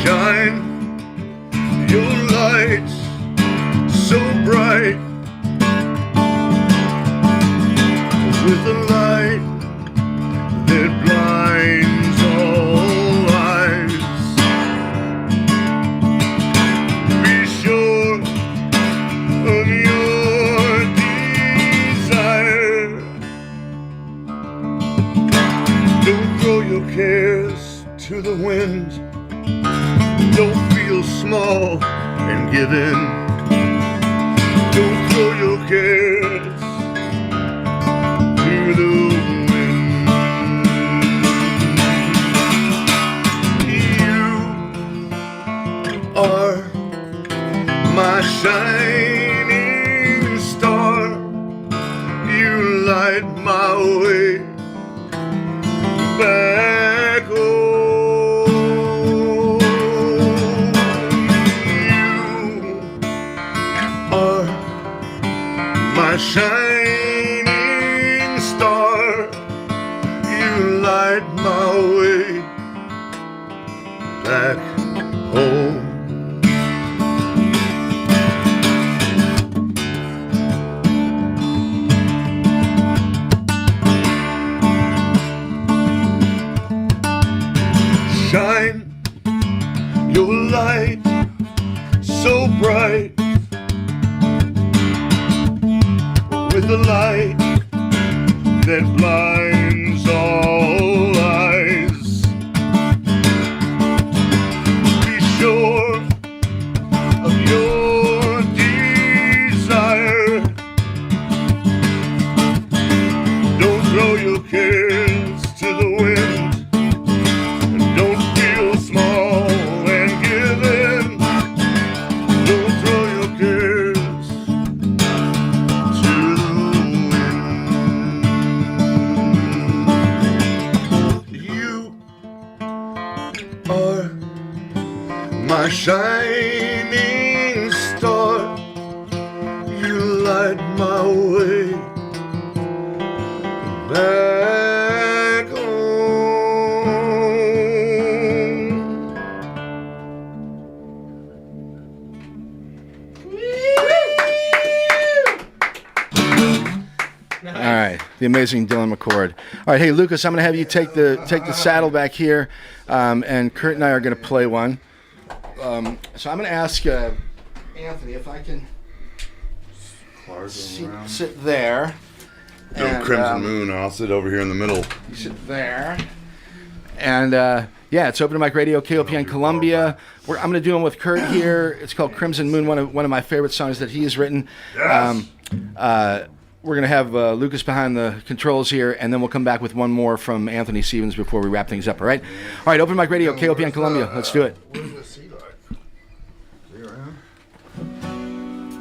Shine the wind. Don't feel small and give in. Don't throw your cares to the wind. You are my shining star. You light my way back home. You are my shining star. You light my way back home. Shine your light so bright, with the light that blinds all eyes. Be sure of your desire. Don't throw your cares to the wind. Don't feel small and give in. Don't throw your cares to the wind. You are my shining star. You light my way back home.
All right, the amazing Dylan McCord. All right, hey Lucas, I'm going to have you take the saddle back here, and Kurt and I are going to play one. So I'm going to ask Anthony if I can sit there.
Go
And,
Crimson Moon. I'll sit over here in the middle.
You sit there. And yeah, it's Open Mic Radio, KOPN Columbia. I'm going to do one with Kurt here. It's called Crimson Moon, one of my favorite songs that he has written.
Yes.
We're going to have Lucas behind the controls here, and then we'll come back with one more from Anthony Stevens before we wrap things up, all right? All right, Open Mic Radio, KOPN Columbia. Let's do it.
Where's the seat like? Is he around?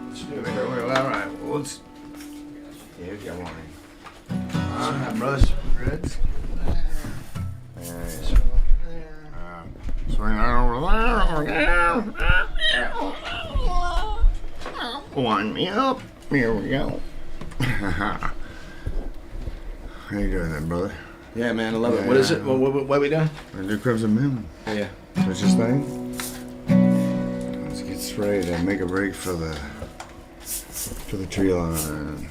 Let's do it. All right, well, let's... Here you go, brush reds. Swing that over there. Wind me up. Here we go. How you doing there, brother?
Yeah, man, I love it. What is it? What are we doing?
I do Crimson Moon.
Oh, yeah.
What's this thing? Let's get ready to make a break for the tree line.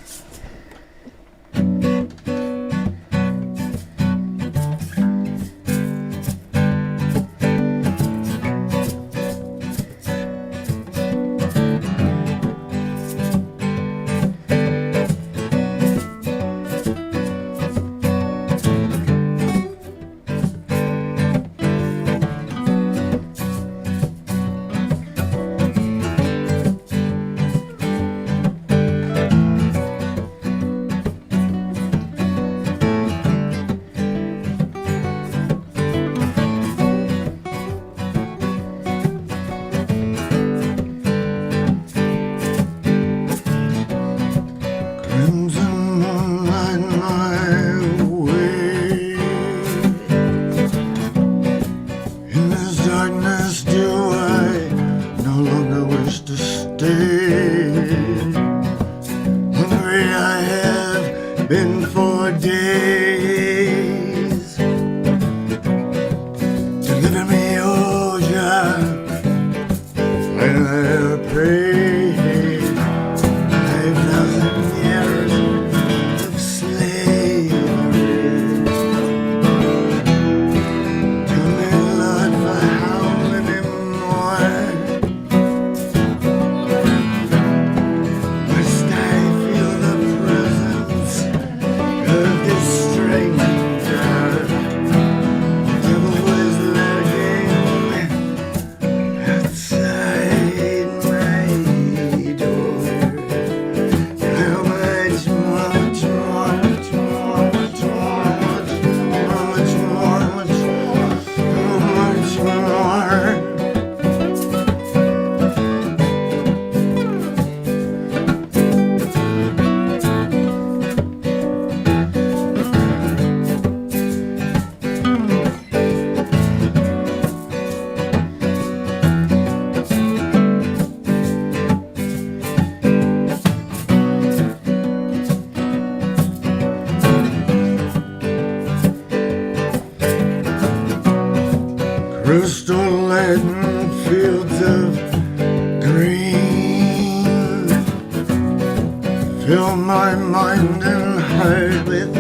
Fill my mind and heart with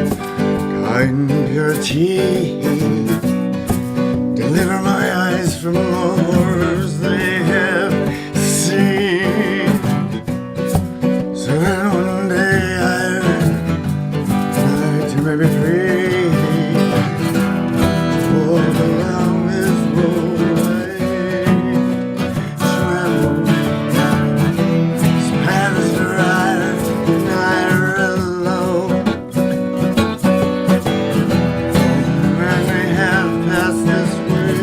kind purity. Deliver my eyes from the horrors they have seen, so that one day I to may be free. Oh, the love is away. Travel, this path is right, and I alone. When they have passed this way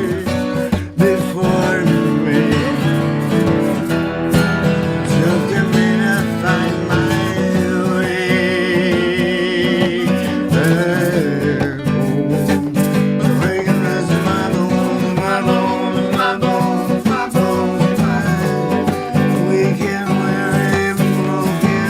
before me, took me to find my way back home. Breaking this my bones, my bones, my bones, my bones, my weak and weary, broken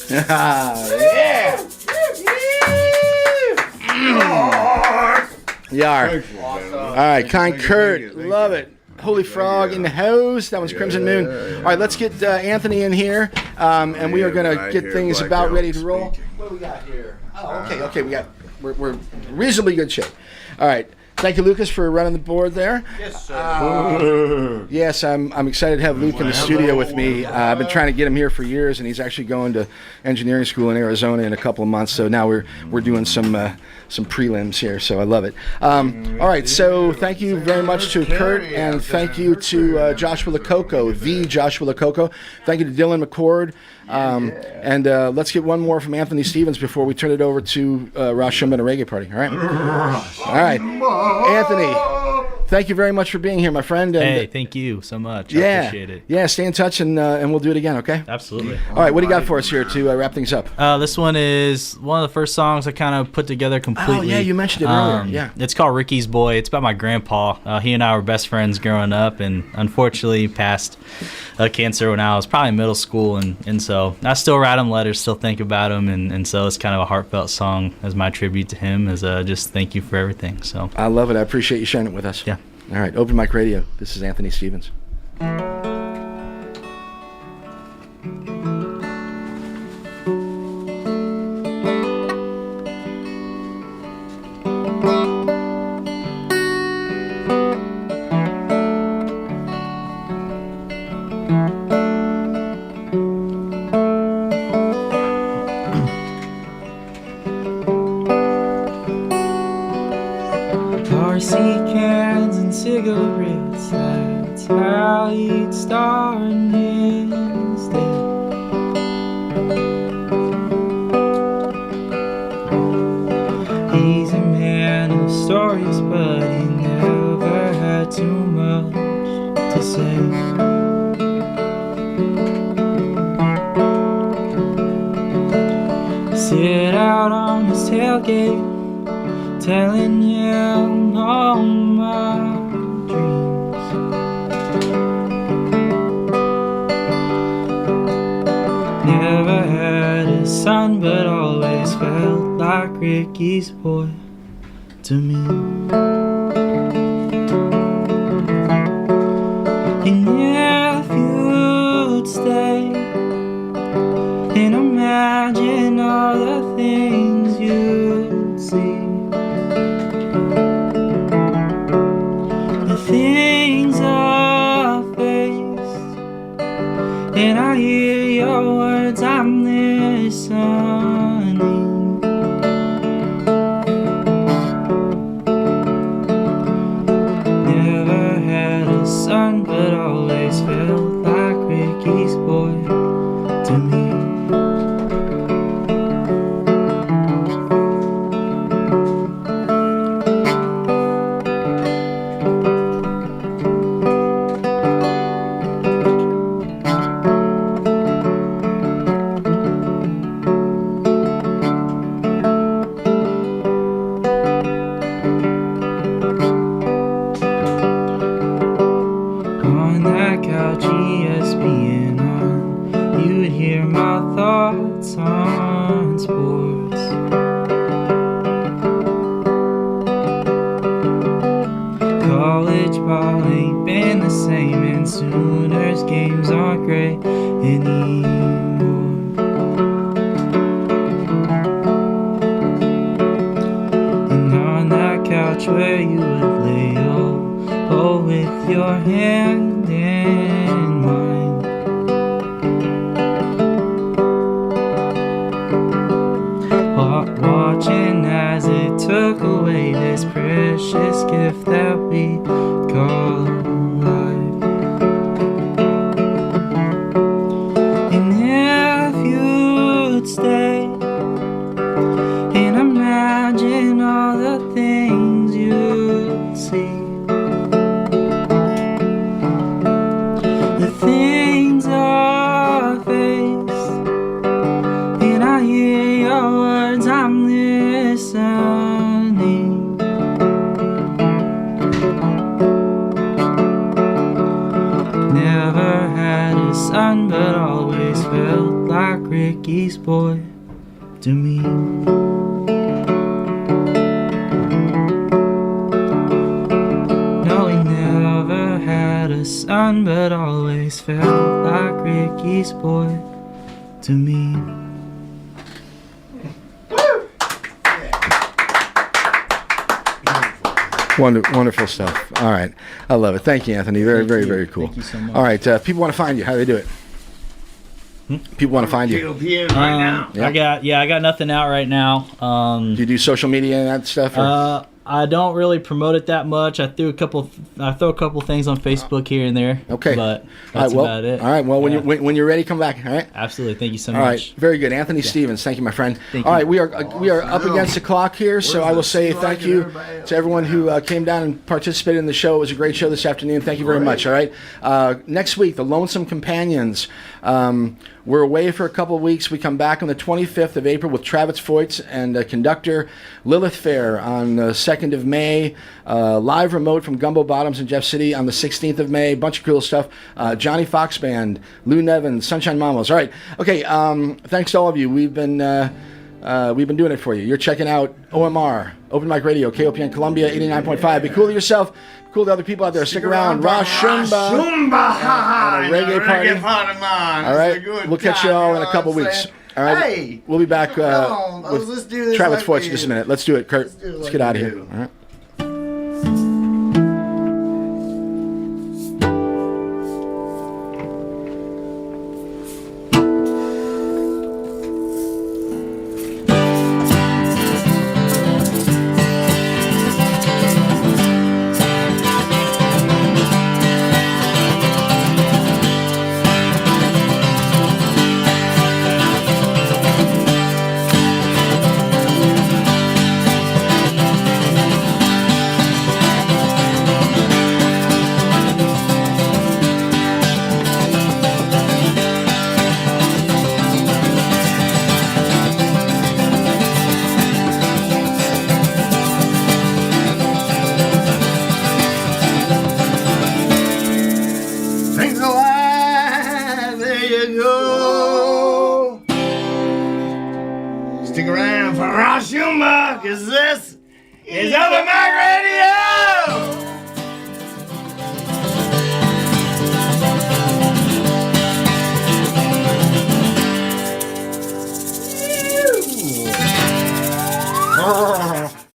Yeah. Yar. All right, Kind Kurt, love it. Holy Frog in the house. That one's Crimson Moon. All right, let's get Anthony in here, and we are going to get things about ready to roll. What do we got here? Oh, okay. We're reasonably good shape. All right. Thank you, Lucas, for running the board there.
Yes, sir.
Yes, I'm excited to have Luke in the studio with me. I've been trying to get him here for years, and he's actually going to engineering school in Arizona in a couple of months. So now we're doing some prelims here. So I love it. All right, so thank you very much to Kurt, and thank you to Joshua Lococo, the Joshua Lococo. Thank you to Dylan McCord. And let's get one more from Anthony Stevens before we turn it over to Rosh Hashanah Reggae Party. All right? All right. Anthony, thank you very much for being here, my friend. And
hey, thank you so much. I appreciate it.
Yeah, stay in touch, and we'll do it again, okay?
Absolutely.
All right, what do you got for us here to wrap things up?
This one is one of the first songs I kind of put together completely.
Oh, yeah, you mentioned it earlier. Yeah.
It's called Ricky's Boy. It's about my grandpa. He and I were best friends growing up, and unfortunately passed cancer when I was probably in middle school, and so I still write him letters, still think about him, and so it's kind of a heartfelt song as my tribute to him, as just thank you for everything. So
I love it. I appreciate you sharing it with us.
Yeah.
All right, Open Mic Radio. This is Anthony Stevens.
Parsley cans and cigarettes, that's how you'd start instead. He's a man of stories, but he never had too much to say. Sit out on his tailgate, telling you all my dreams. Never had a son, but always felt like like Ricky's boy to me. And if you'd stay and imagine all the things you'd see, the things I faced, and I hear your words, I'm listening. Never had a son, but always felt like Ricky's boy to me. On that couch, ESPN on, you would hear my thoughts on sports. College ball ain't been the same, and Sooners games aren't great anymore. And on that couch where you would lay, oh, with your hand in mine, watching as it took away this precious gift that we call life. And if you'd stay and imagine all the things you'd see, the things I face, and I hear your words, I'm listening. Never had a son, but always felt like Ricky's boy to me. No, he never had a son, but always felt like Ricky's boy to me.
Wonderful stuff. All right. I love it. Thank you, Anthony. Very, very, very cool.
Thank you so much.
All right. People want to find you. How do they do it? People want to find you.
I got nothing out right now.
Do you do social media and that stuff? Or?
I don't really promote it that much. I throw a couple things on Facebook here and there.
Okay,
but that's about it.
All right. Well, when you're ready, come back. All right.
Absolutely. Thank you so much.
All right. Very good, Anthony Stevens. Thank you, my friend.
Thank
All
you.
right. We are up against the clock here, so I will say thank you to everyone who came down and participated in the show. It was a great show this afternoon. Thank you very much. All right. Next week, the Lonesome Companions. We're away for a couple of weeks. We come back on the 25th of April with Travis Foyts and conductor Lilith Fair on the 2nd of May. Live remote from Gumbo Bottoms in Jeff City on the 16th of May. Bunch of cool stuff. Johnny Fox Band, Lou Nevin, Sunshine Mamas. All right. Okay. Thanks to all of you. We've been doing it for you. You're checking out OMR, Open Mic Radio, KOPN Columbia, 89.5. Be cool to yourself. Cool to other people out there. Stick around. Rosh Shumba. And a reggae party. All right. We'll catch you all in a couple weeks. All right.
Hey,
we'll be back
let's
with
do this
Travis
like
Foyts
we
in just a
do.
minute. Let's do it, Kurt.
Let's do it
Let's
like
get out of
we
here.
do.
All right.
Things alive, there you go. Stick stick around for Ross Schumacher, 'cause this is Open Mic Radio!